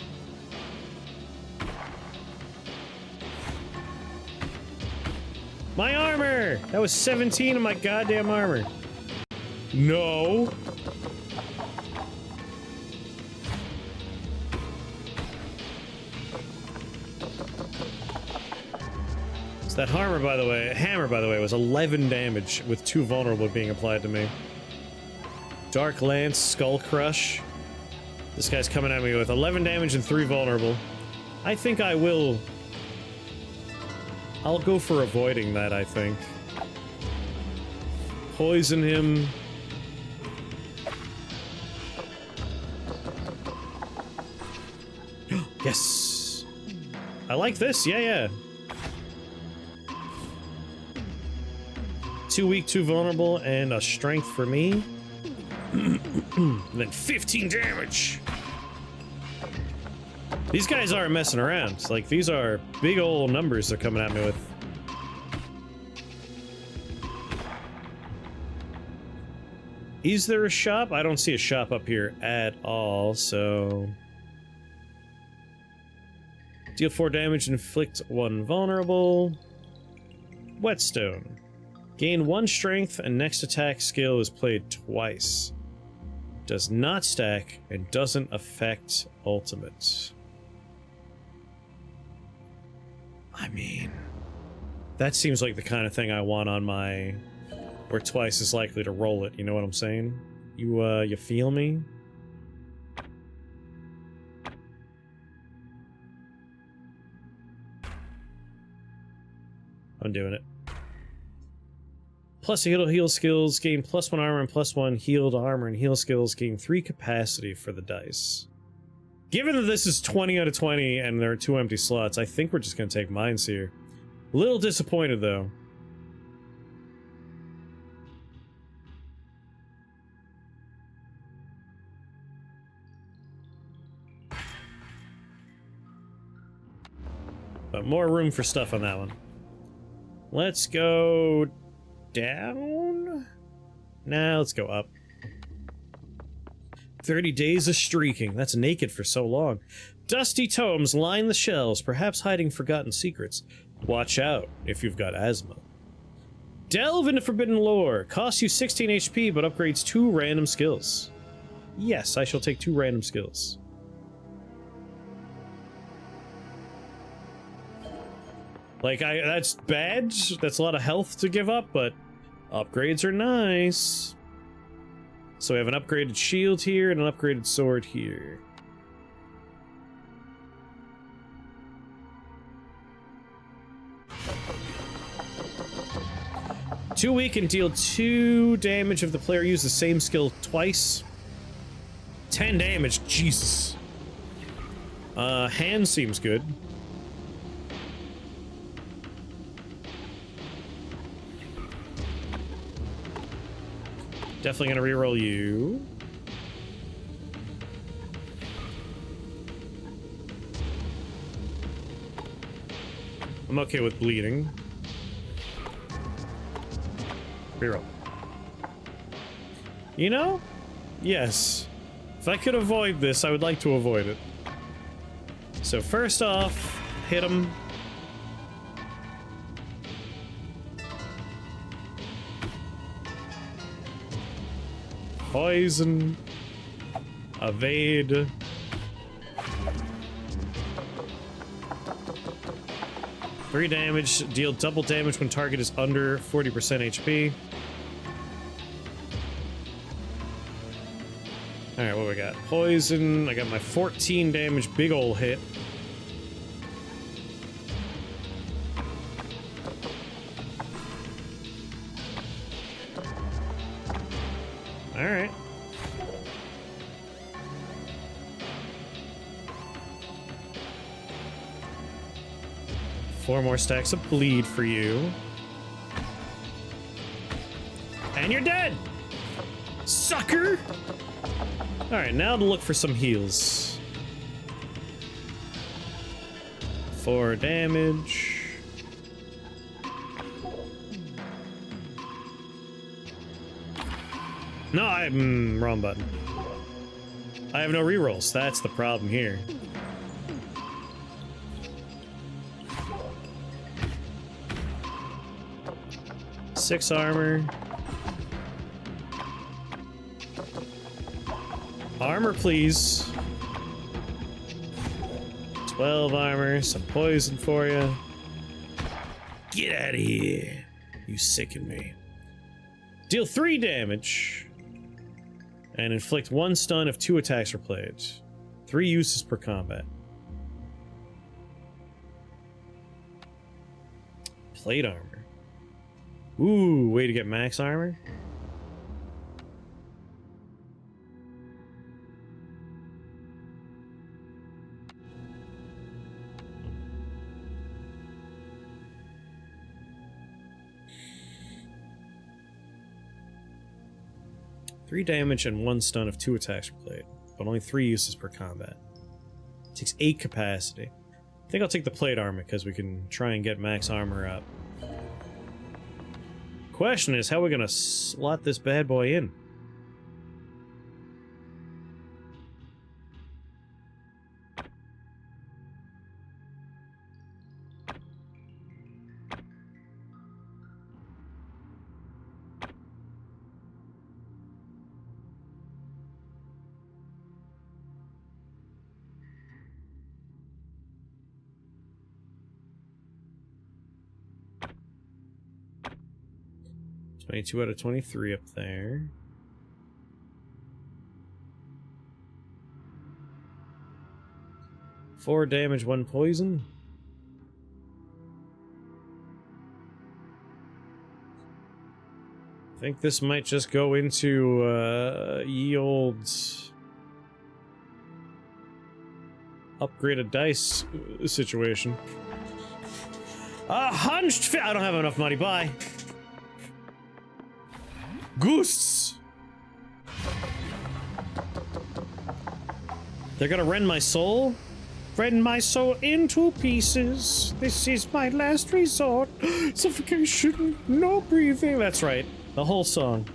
My armor! That was 17 of my goddamn armor. No. So that hammer, by the way, was 11 damage with 2 vulnerable being applied to me. Dark Lance, Skull Crush. This guy's coming at me with 11 damage and 3 vulnerable. I think I will... I'll go for avoiding that, I think. Poison him. Yes! I like this, yeah. 2 weak, 2 vulnerable, and a strength for me. And then 15 damage! These guys aren't messing around. Like, these are big old numbers they're coming at me with. Is there a shop? I don't see a shop up here at all, so... Deal 4 damage, inflict 1 vulnerable. Whetstone. Gain 1 strength, and next attack skill is played twice. Does not stack, and doesn't affect ultimate. I mean, that seems like the kind of thing I want on my... Where twice is likely to roll it, you know what I'm saying? You feel me? I'm doing it. Plus heal skills, gain +1 armor and +1 healed armor and heal skills, gain 3 capacity for the dice. Given that this is 20 out of 20 and there are 2 empty slots, I think we're just gonna take mines here. A little disappointed though. But more room for stuff on that one. Let's go down? Nah, let's go up. 30 days of streaking. That's naked for so long. Dusty tomes line the shelves, perhaps hiding forgotten secrets. Watch out if you've got asthma. Delve into forbidden lore. Costs you 16 HP, but upgrades 2 random skills. Yes, I shall take 2 random skills. Like, that's bad. That's a lot of health to give up, but upgrades are nice. So we have an upgraded shield here and an upgraded sword here. Too weak and deal 2 damage if the player uses the same skill twice. 10 damage, Jesus. Hand seems good. Definitely gonna reroll you. I'm okay with bleeding. Reroll. You know? Yes. If I could avoid this, I would like to avoid it. So first off, hit him. Poison. Evade. Three damage. Deal double damage when target is under 40% HP. Alright, what we got? Poison. I got my 14 damage big ol' hit. Alright. Four more stacks of bleed for you. And you're dead! Sucker! Alright, now to look for some heals. 4 damage. No, I'm wrong button. I have no rerolls. That's the problem here. Six armor. Armor, please. 12 armor, some poison for you. Get out of here. You sicken me. Deal 3 damage. And inflict 1 stun if 2 attacks are played. 3 uses per combat. Plate armor. Ooh, way to get max armor. Three damage and 1 stun if 2 attacks are played, but only 3 uses per combat. Takes 8 capacity. I think I'll take the plate armor because we can try and get max armor up. Question is, how are we gonna slot this bad boy in? Twenty-two out of 23 up there. Four damage, 1 poison. I think this might just go into ye old upgraded dice situation. Hunched I don't have enough money. Bye. Ghosts! They're gonna rend my soul? Rend my soul into pieces. This is my last resort. Suffocation, no breathing. That's right. The whole song.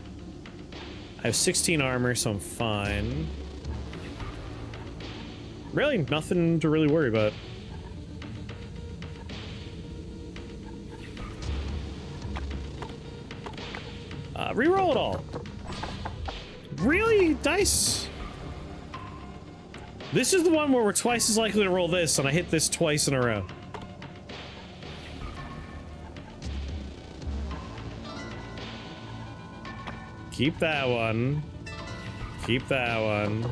I have 16 armor, so I'm fine. Really, nothing to really worry about. Reroll it all. Really? Dice? This is the one where we're twice as likely to roll this, and I hit this twice in a row. Keep that one. Keep that one.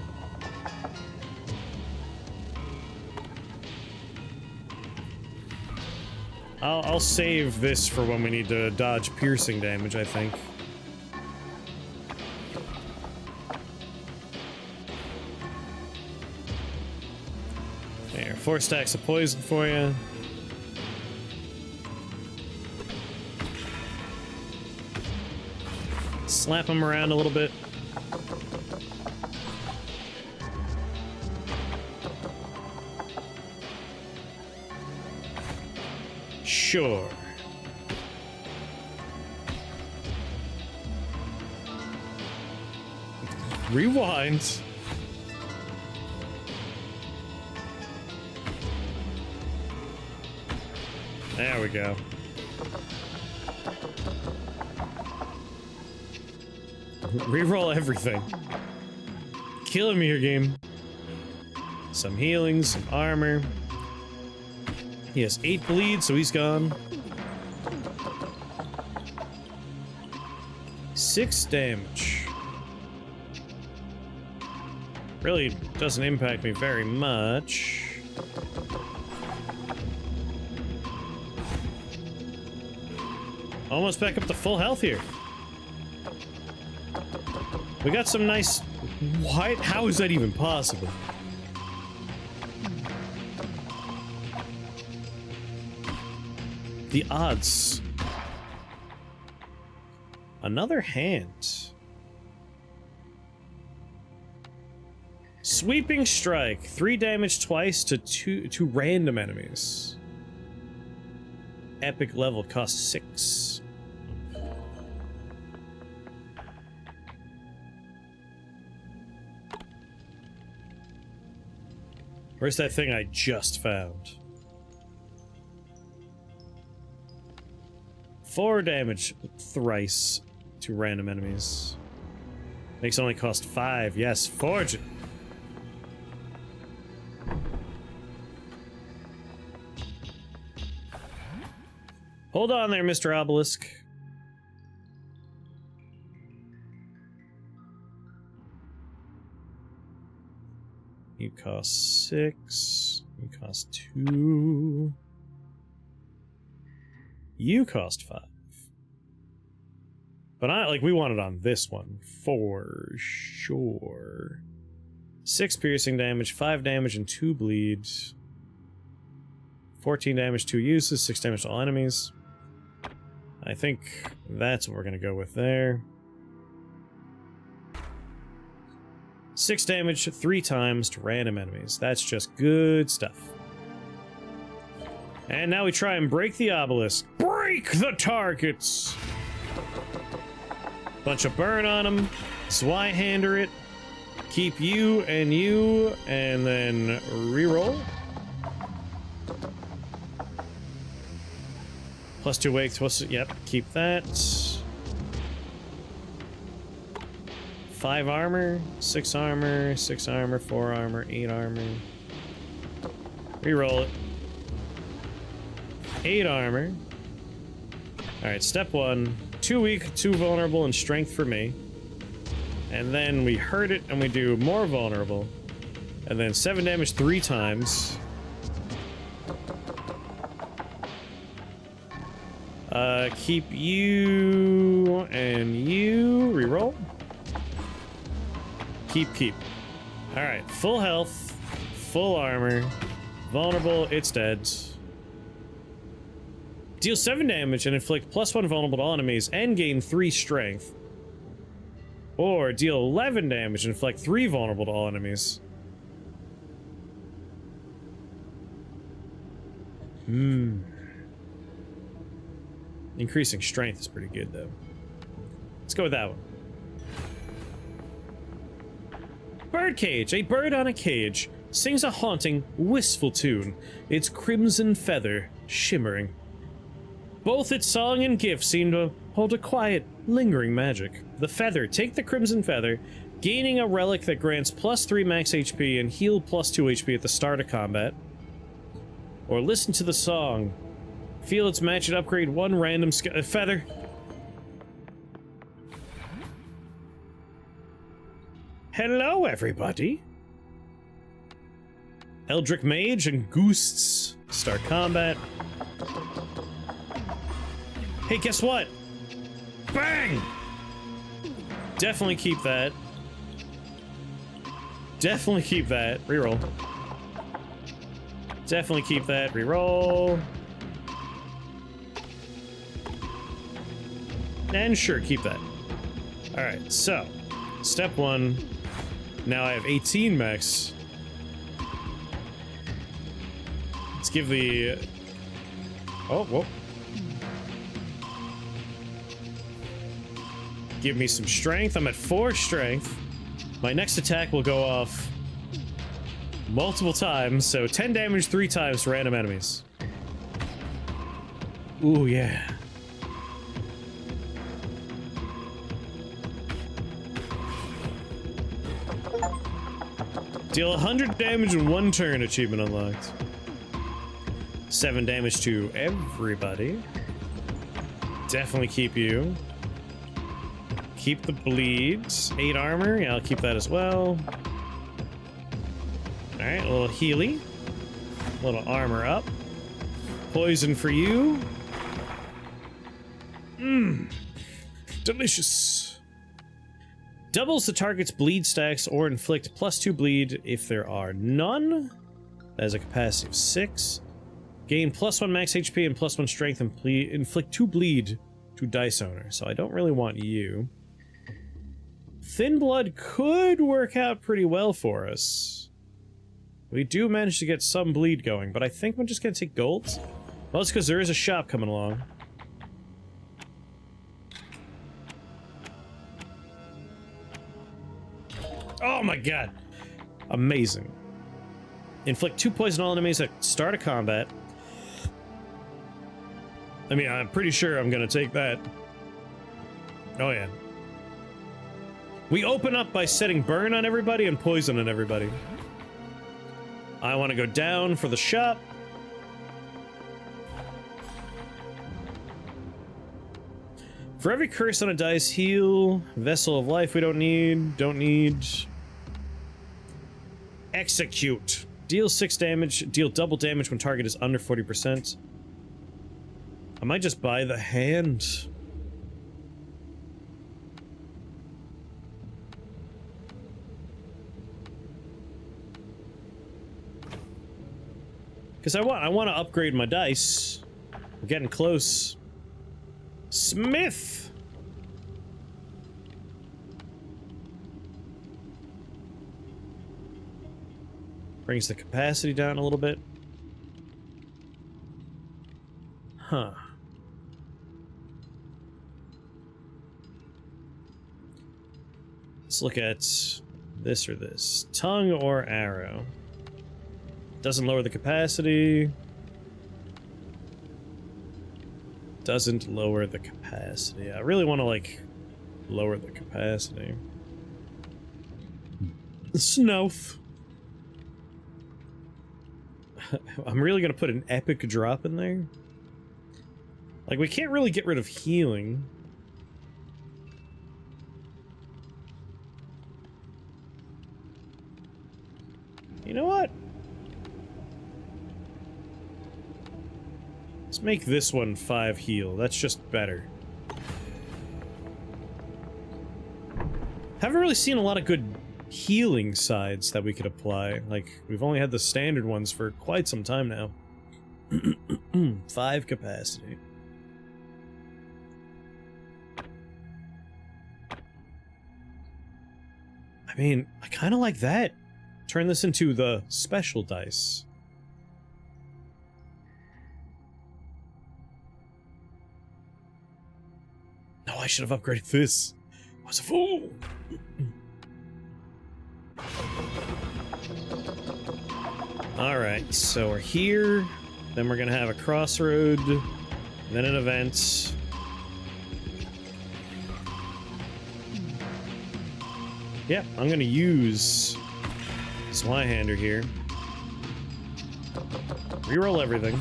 I'll save this for when we need to dodge piercing damage, I think. There, 4 stacks of poison for you. slap them around a little bit. Sure. Rewind. There we go. Reroll everything. Killing me here, game. Some healing, some armor. He has 8 bleed, so he's gone. 6 damage. Really doesn't impact me very much. Almost back up to full health here. We got some nice... What? How is that even possible? The odds. Another hand. Sweeping strike. 3 damage twice to random enemies. Epic level costs 6. Where's that thing I just found? 4 damage thrice to random enemies. Makes only cost 5. Yes, forge it. Hold on there, Mr. Obelisk. You cost 6. You cost 2. You cost 5. But we want it on this one, for sure. 6 piercing damage, 5 damage, and 2 bleeds. 14 damage, 2 uses, 6 damage to all enemies. I think that's what we're gonna go with there. 6 damage 3 times to random enemies. That's just good stuff. And now we try and break the obelisk. Break the targets! Bunch of burn on them. Zweihander it. Keep you, and then reroll. Plus 2 wake, yep, keep that. 5 armor, 6 armor, 6 armor, 4 armor, 8 armor. Reroll it. 8 armor. Alright, step 1. 2 weak, 2 vulnerable, and strength for me. And then we hurt it, and we do more vulnerable. And then 7 damage 3 times. Keep you and you. Reroll. Keep. Alright, full health, full armor, vulnerable, it's dead. Deal 7 damage and inflict +1 vulnerable to all enemies and gain 3 strength. Or deal 11 damage and inflict 3 vulnerable to all enemies. Increasing strength is pretty good, though. Let's go with that one. Birdcage. A bird on a cage sings a haunting, wistful tune, its crimson feather shimmering. Both its song and gift seem to hold a quiet, lingering magic. The feather. Take the crimson feather, gaining a relic that grants +3 max HP and heal +2 HP at the start of combat. Or listen to the song. Feel its match and upgrade 1 random feather. Hello, everybody. Eldritch Mage and Goosts start combat. Hey, guess what? Bang! Definitely keep that. Definitely keep that. Reroll. Definitely keep that. Reroll. And sure, keep that. Alright, so step 1. Now I have 18 mechs. Let's give the... Oh, whoa. Give me some strength. I'm at 4 strength. My next attack will go off multiple times, so 10 damage 3 times to random enemies. Ooh, yeah. Deal 100 damage in 1 turn, achievement unlocked. 7 damage to everybody. Definitely keep you. Keep the bleeds. 8 armor, yeah, I'll keep that as well. Alright, a little Healy. A little armor up. Poison for you. Mmm. Delicious. Doubles the target's bleed stacks or inflict +2 bleed if there are none. That has a capacity of 6. Gain +1 max HP and +1 strength and inflict 2 bleed to dice owner. So I don't really want you. Thin blood could work out pretty well for us. We do manage to get some bleed going, but I think we're just gonna take golds. Well, it's because there is a shop coming along. Oh my god! Amazing. Inflict 2 poison on all enemies at start of combat. I mean, I'm pretty sure I'm gonna take that. Oh yeah. We open up by setting burn on everybody and poison on everybody. I want to go down for the shop. For every curse on a dice, heal. Vessel of life we don't need. Don't need. Execute. Deal 6 damage. Deal double damage when target is under 40%. I might just buy the hand. Because I want to upgrade my dice. We're getting close. Smith! Brings the capacity down a little bit. Huh. Let's look at this or this. Tongue or arrow. Doesn't lower the capacity. Doesn't lower the capacity. I really want to, like, lower the capacity. Snowth. I'm really gonna put an epic drop in there. Like, we can't really get rid of healing. You know what? Let's make this one 5 heal. That's just better. Haven't really seen a lot of good healing sides that we could apply. Like, we've only had the standard ones for quite some time now. 5 capacity. I mean, I kind of like that. Turn this into the special dice. No, I should have upgraded this. I was a fool. Alright, so we're here. Then we're gonna have a crossroad. Then an event. Yep, I'm gonna use Slyhander here. Reroll everything.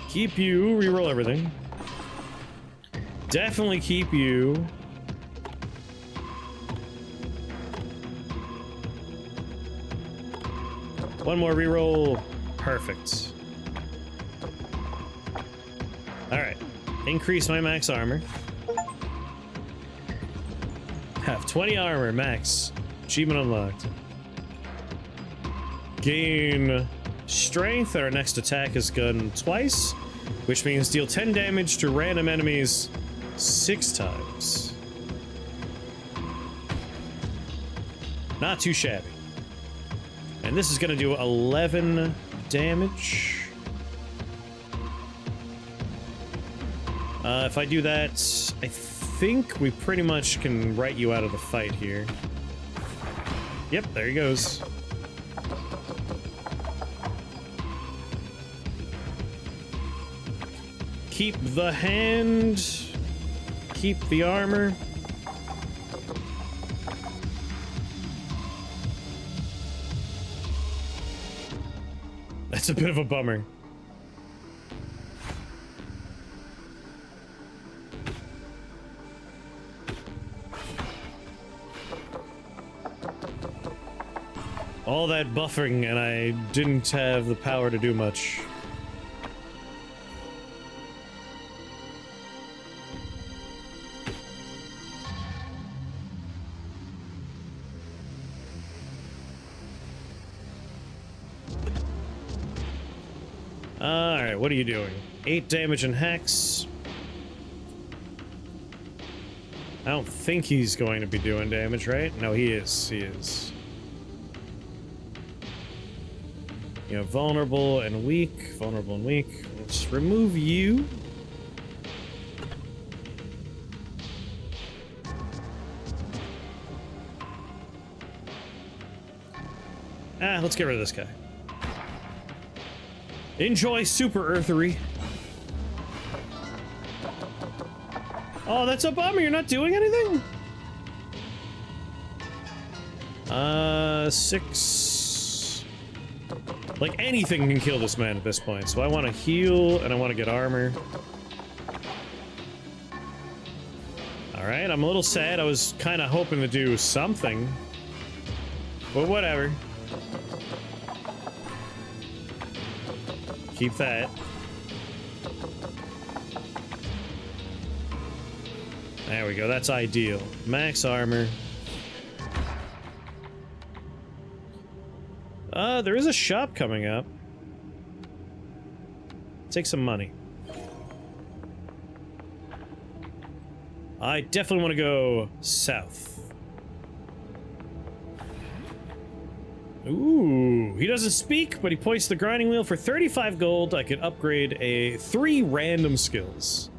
Keep you, reroll everything. Definitely keep you. One more reroll. Perfect. Alright. Increase my max armor. Have 20 armor max. Achievement unlocked. Gain strength. Our next attack is gun twice, which means deal 10 damage to random enemies 6 times. Not too shabby. And this is going to do 11 damage. If I do that, I think we pretty much can write you out of the fight here. Yep, there he goes. Keep the hand. Keep the armor. That's a bit of a bummer. All that buffering, and I didn't have the power to do much. Alright, what are you doing? 8 damage and hex. I don't think he's going to be doing damage, right? No, he is. He is. You know, vulnerable and weak. Vulnerable and weak. Let's remove you. Let's get rid of this guy. Enjoy Super Earthery. Oh, that's a bummer. You're not doing anything? 6. Like, anything can kill this man at this point. So I want to heal, and I want to get armor. Alright, I'm a little sad. I was kind of hoping to do something. But whatever. Keep that. There we go, that's ideal. Max armor. There is a shop coming up. Take some money. I definitely want to go south. Ooh, he doesn't speak, but he points to the grinding wheel. For 35 gold, I could upgrade 3 random skills.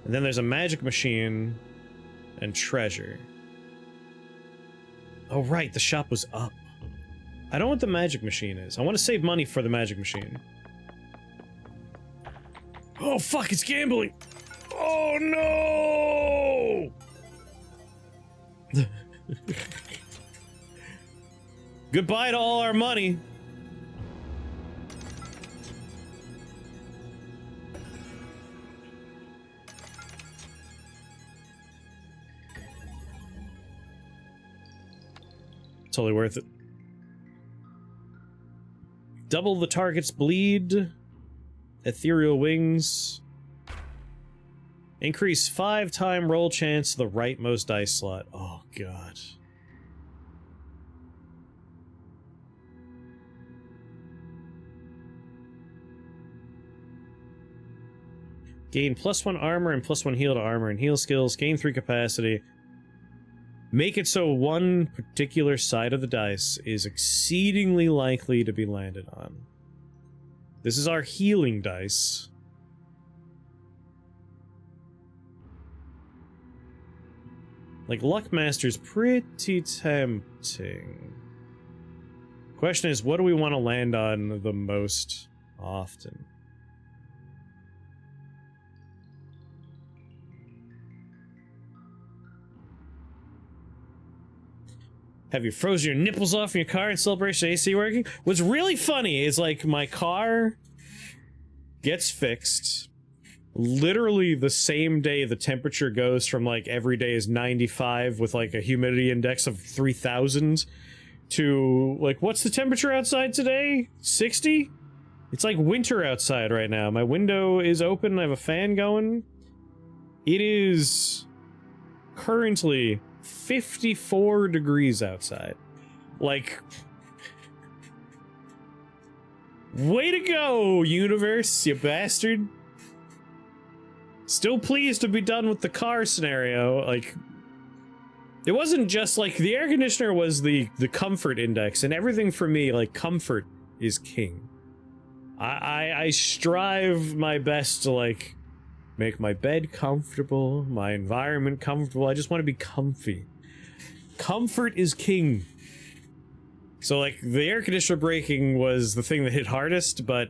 And then there's a magic machine and treasure. Oh right, the shop was up. I don't know what the magic machine is. I want to save money for the magic machine. Oh fuck, it's gambling! Oh no! Goodbye to all our money. Totally worth it. Double the target's bleed. Ethereal wings. Increase 5-time roll chance to the rightmost dice slot. Oh god. Gain +1 armor and +1 heal to armor and heal skills. Gain 3 capacity. Make it so one particular side of the dice is exceedingly likely to be landed on. This is our healing dice. Like, Luckmaster's pretty tempting. Question is, what do we want to land on the most often? Have you frozen your nipples off in your car in celebration of AC working? What's really funny is, like, my car gets fixed literally the same day the temperature goes from, like, every day is 95 with, like, a humidity index of 3,000 to, like, what's the temperature outside today? 60? It's like winter outside right now. My window is open, I have a fan going. It is currently 54 degrees outside. Like, way to go, universe, you bastard. Still pleased to be done with the car scenario. Like, It wasn't just like the air conditioner was the comfort index, and everything for me, like, comfort is king. I strive my best to, like, make my bed comfortable, my environment comfortable. I just want to be comfy. Comfort is king. So, like, the air conditioner breaking was the thing that hit hardest, but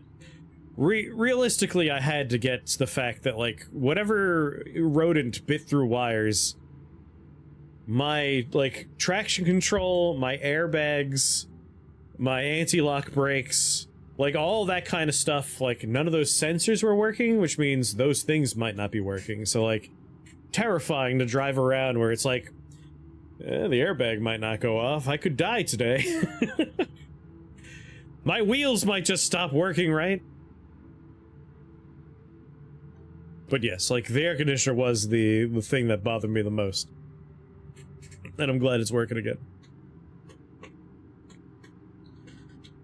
realistically, I had to get to the fact that, like, whatever rodent bit through wires, my, like, traction control, my airbags, my anti-lock brakes, like, all that kind of stuff, like, none of those sensors were working, which means those things might not be working. So, like, terrifying to drive around where it's like, the airbag might not go off. I could die today. My wheels might just stop working, right? But yes, like, the air conditioner was the thing that bothered me the most. And I'm glad it's working again.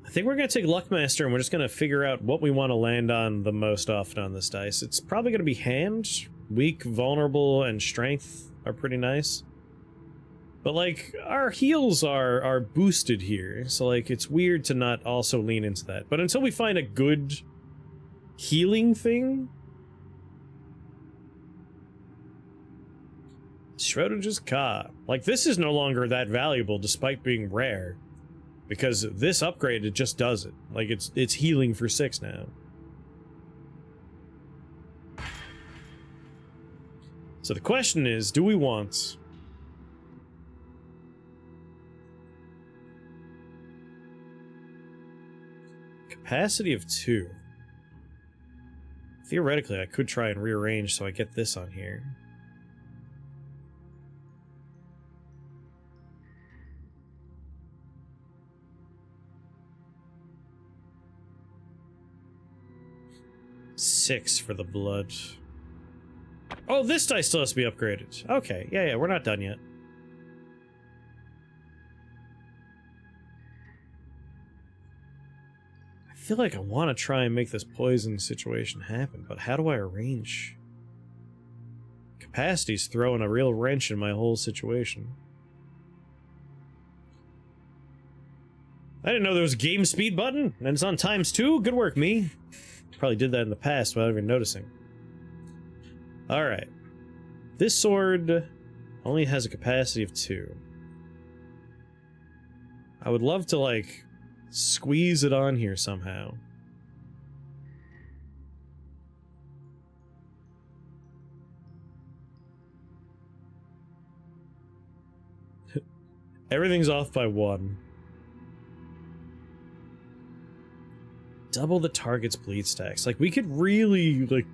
I think we're gonna take Luckmaster and we're just gonna figure out what we want to land on the most often on this dice. It's probably gonna be hand. Weak, vulnerable, and strength are pretty nice. But, like, our heals are boosted here, so, like, it's weird to not also lean into that. But until we find a good healing thing... Schrodinger's car. Like, this is no longer that valuable despite being rare. Because this upgrade, it just does it. Like, it's healing for 6 now. So the question is, do we want... Capacity of 2. Theoretically, I could try and rearrange so I get this on here. Six for the blood. Oh, this dice still has to be upgraded. Okay, yeah, we're not done yet. I feel like I want to try and make this poison situation happen, but how do I arrange? Capacity's throwing a real wrench in my whole situation. I didn't know there was a game speed button, and it's on ×2. Good work, me. Probably did that in the past without even noticing. Alright. This sword only has a capacity of 2. I would love to, like, squeeze it on here somehow. Everything's off by 1. Double the target's bleed stacks. Like, we could really, like...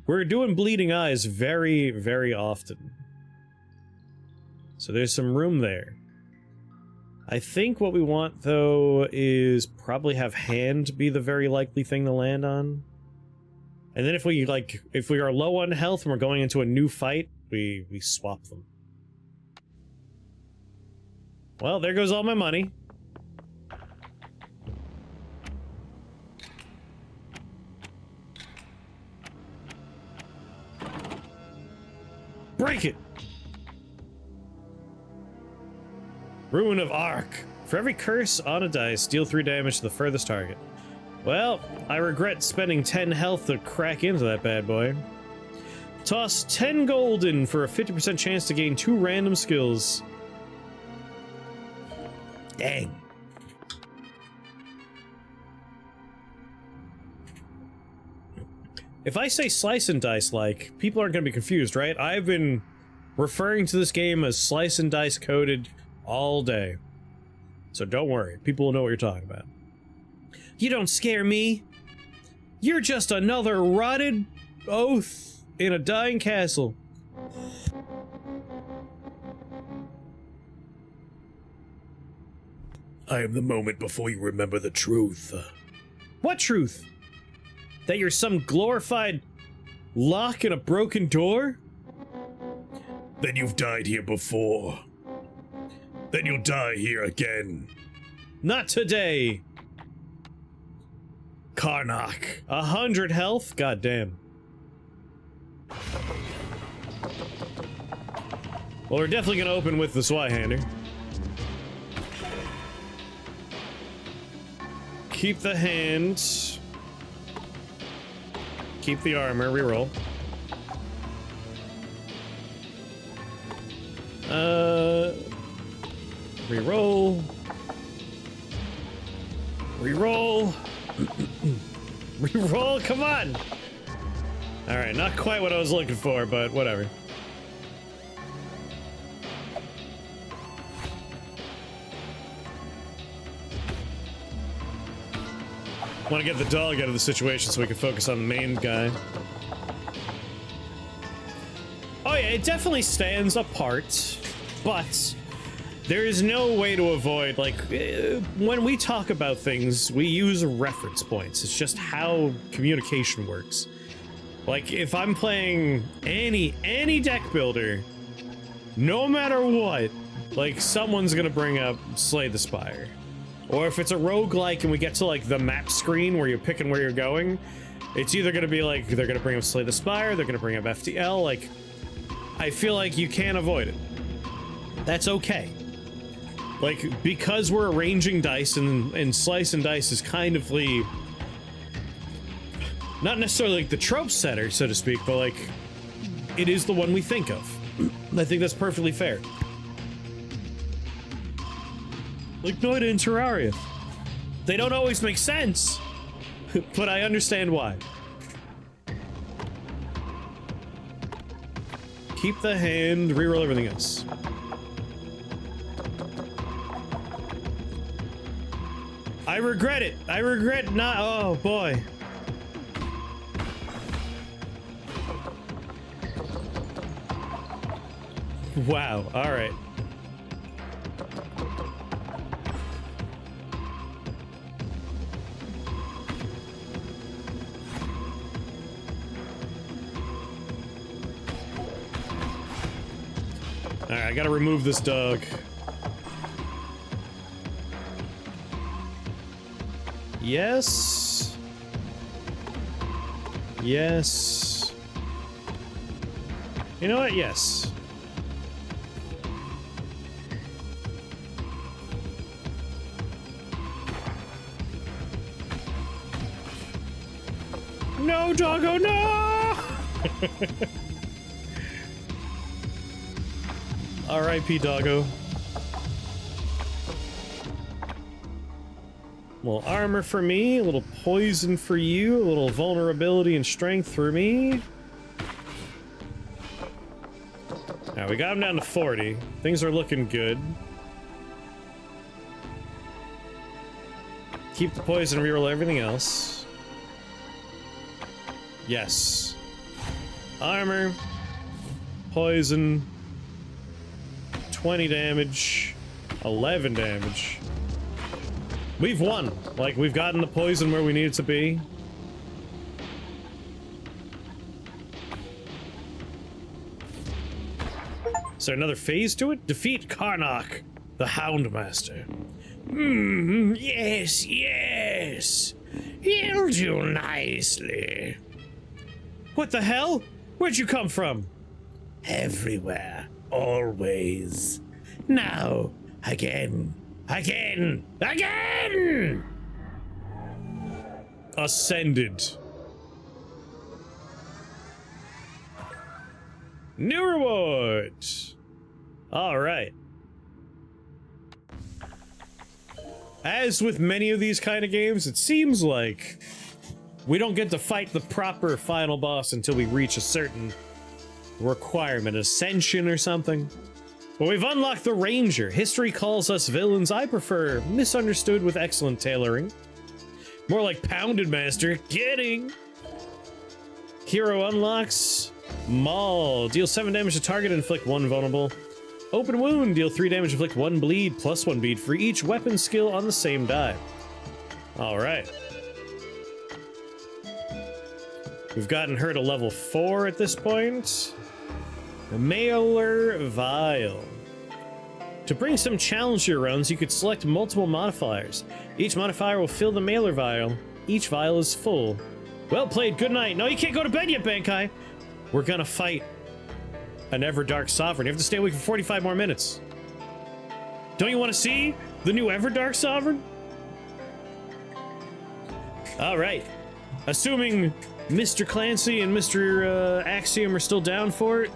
We're doing bleeding eyes very, very often. So there's some room there. I think what we want, though, is probably have hand be the very likely thing to land on. And then if we, like, if we are low on health and we're going into a new fight, we swap them. Well, there goes all my money. Break it! Ruin of Arc. For every curse on a dice, deal 3 damage to the furthest target. Well, I regret spending 10 health to crack into that bad boy. Toss 10 gold in for a 50% chance to gain 2 random skills. Dang. If I say slice and dice like, people aren't going to be confused, right? I've been referring to this game as slice and dice coded all day. So don't worry, people will know what you're talking about. You don't scare me. You're just another rotted oath in a dying castle. I am the moment before you remember the truth. What truth? That you're some glorified lock in a broken door? Then you've died here before. Then you'll die here again. Not today. Karnak. 100 health? God damn. Well, we're definitely gonna open with the Zweihander. Keep the hand. Keep the armor, reroll. Reroll. Reroll. Reroll, come on! Alright, not quite what I was looking for, but whatever. Want to get the dog out of the situation so we can focus on the main guy. Oh yeah, it definitely stands apart, but there is no way to avoid, like, when we talk about things, we use reference points. It's just how communication works. Like, if I'm playing any deck builder, no matter what, like, someone's gonna bring up Slay the Spire. Or if it's a roguelike and we get to, like, the map screen where you're picking where you're going, it's either gonna be, like, they're gonna bring up Slay the Spire, they're gonna bring up FTL, like, I feel like you can't avoid it. That's okay. Like, because we're arranging dice and Slice and Dice is kind of the... not necessarily, like, the trope setter, so to speak, but, like, it is the one we think of. I think that's perfectly fair. Like Noida and Terraria. They don't always make sense, but I understand why. Keep the hand, reroll everything else. I regret it. I regret not. Oh boy. Wow. All right. Alright, I gotta remove this dog. Yes. Yes. You know what? Yes. No, doggo, no! R.I.P. doggo. A little armor for me, a little poison for you, a little vulnerability and strength for me. Now we got him down to 40. Things are looking good. Keep the poison, reroll everything else. Yes. Armor. Poison. 20 damage, 11 damage. We've won. Like, we've gotten the poison where we need it to be. Is there another phase to it? Defeat Karnak, the Houndmaster. Yes, yes. He'll do nicely. What the hell? Where'd you come from? Everywhere. Always. Now, again. Ascended. New reward. All right. As with many of these kind of games, it seems like we don't get to fight the proper final boss until we reach a certain requirement, ascension or something. But we've unlocked the Ranger. History calls us villains. I prefer misunderstood with excellent tailoring. More like Pounded Master. Kidding. Hero unlocks Maul. Deal 7 damage to target and inflict 1 vulnerable. Open Wound. Deal 3 damage, inflict 1 bleed, plus 1 bleed for each weapon skill on the same die. Alright. We've gotten her to level 4 at this point. Mailer Vial. To bring some challenge to your rounds, you could select multiple modifiers. Each modifier will fill the Mailer Vial. Each vial is full. Well played, good night. No, you can't go to bed yet, Bankai. We're gonna fight an Everdark Sovereign. You have to stay awake for 45 more minutes. Don't you want to see the new Everdark Sovereign? All right. Assuming Mr. Clancy and Mr. Axiom are still down for it,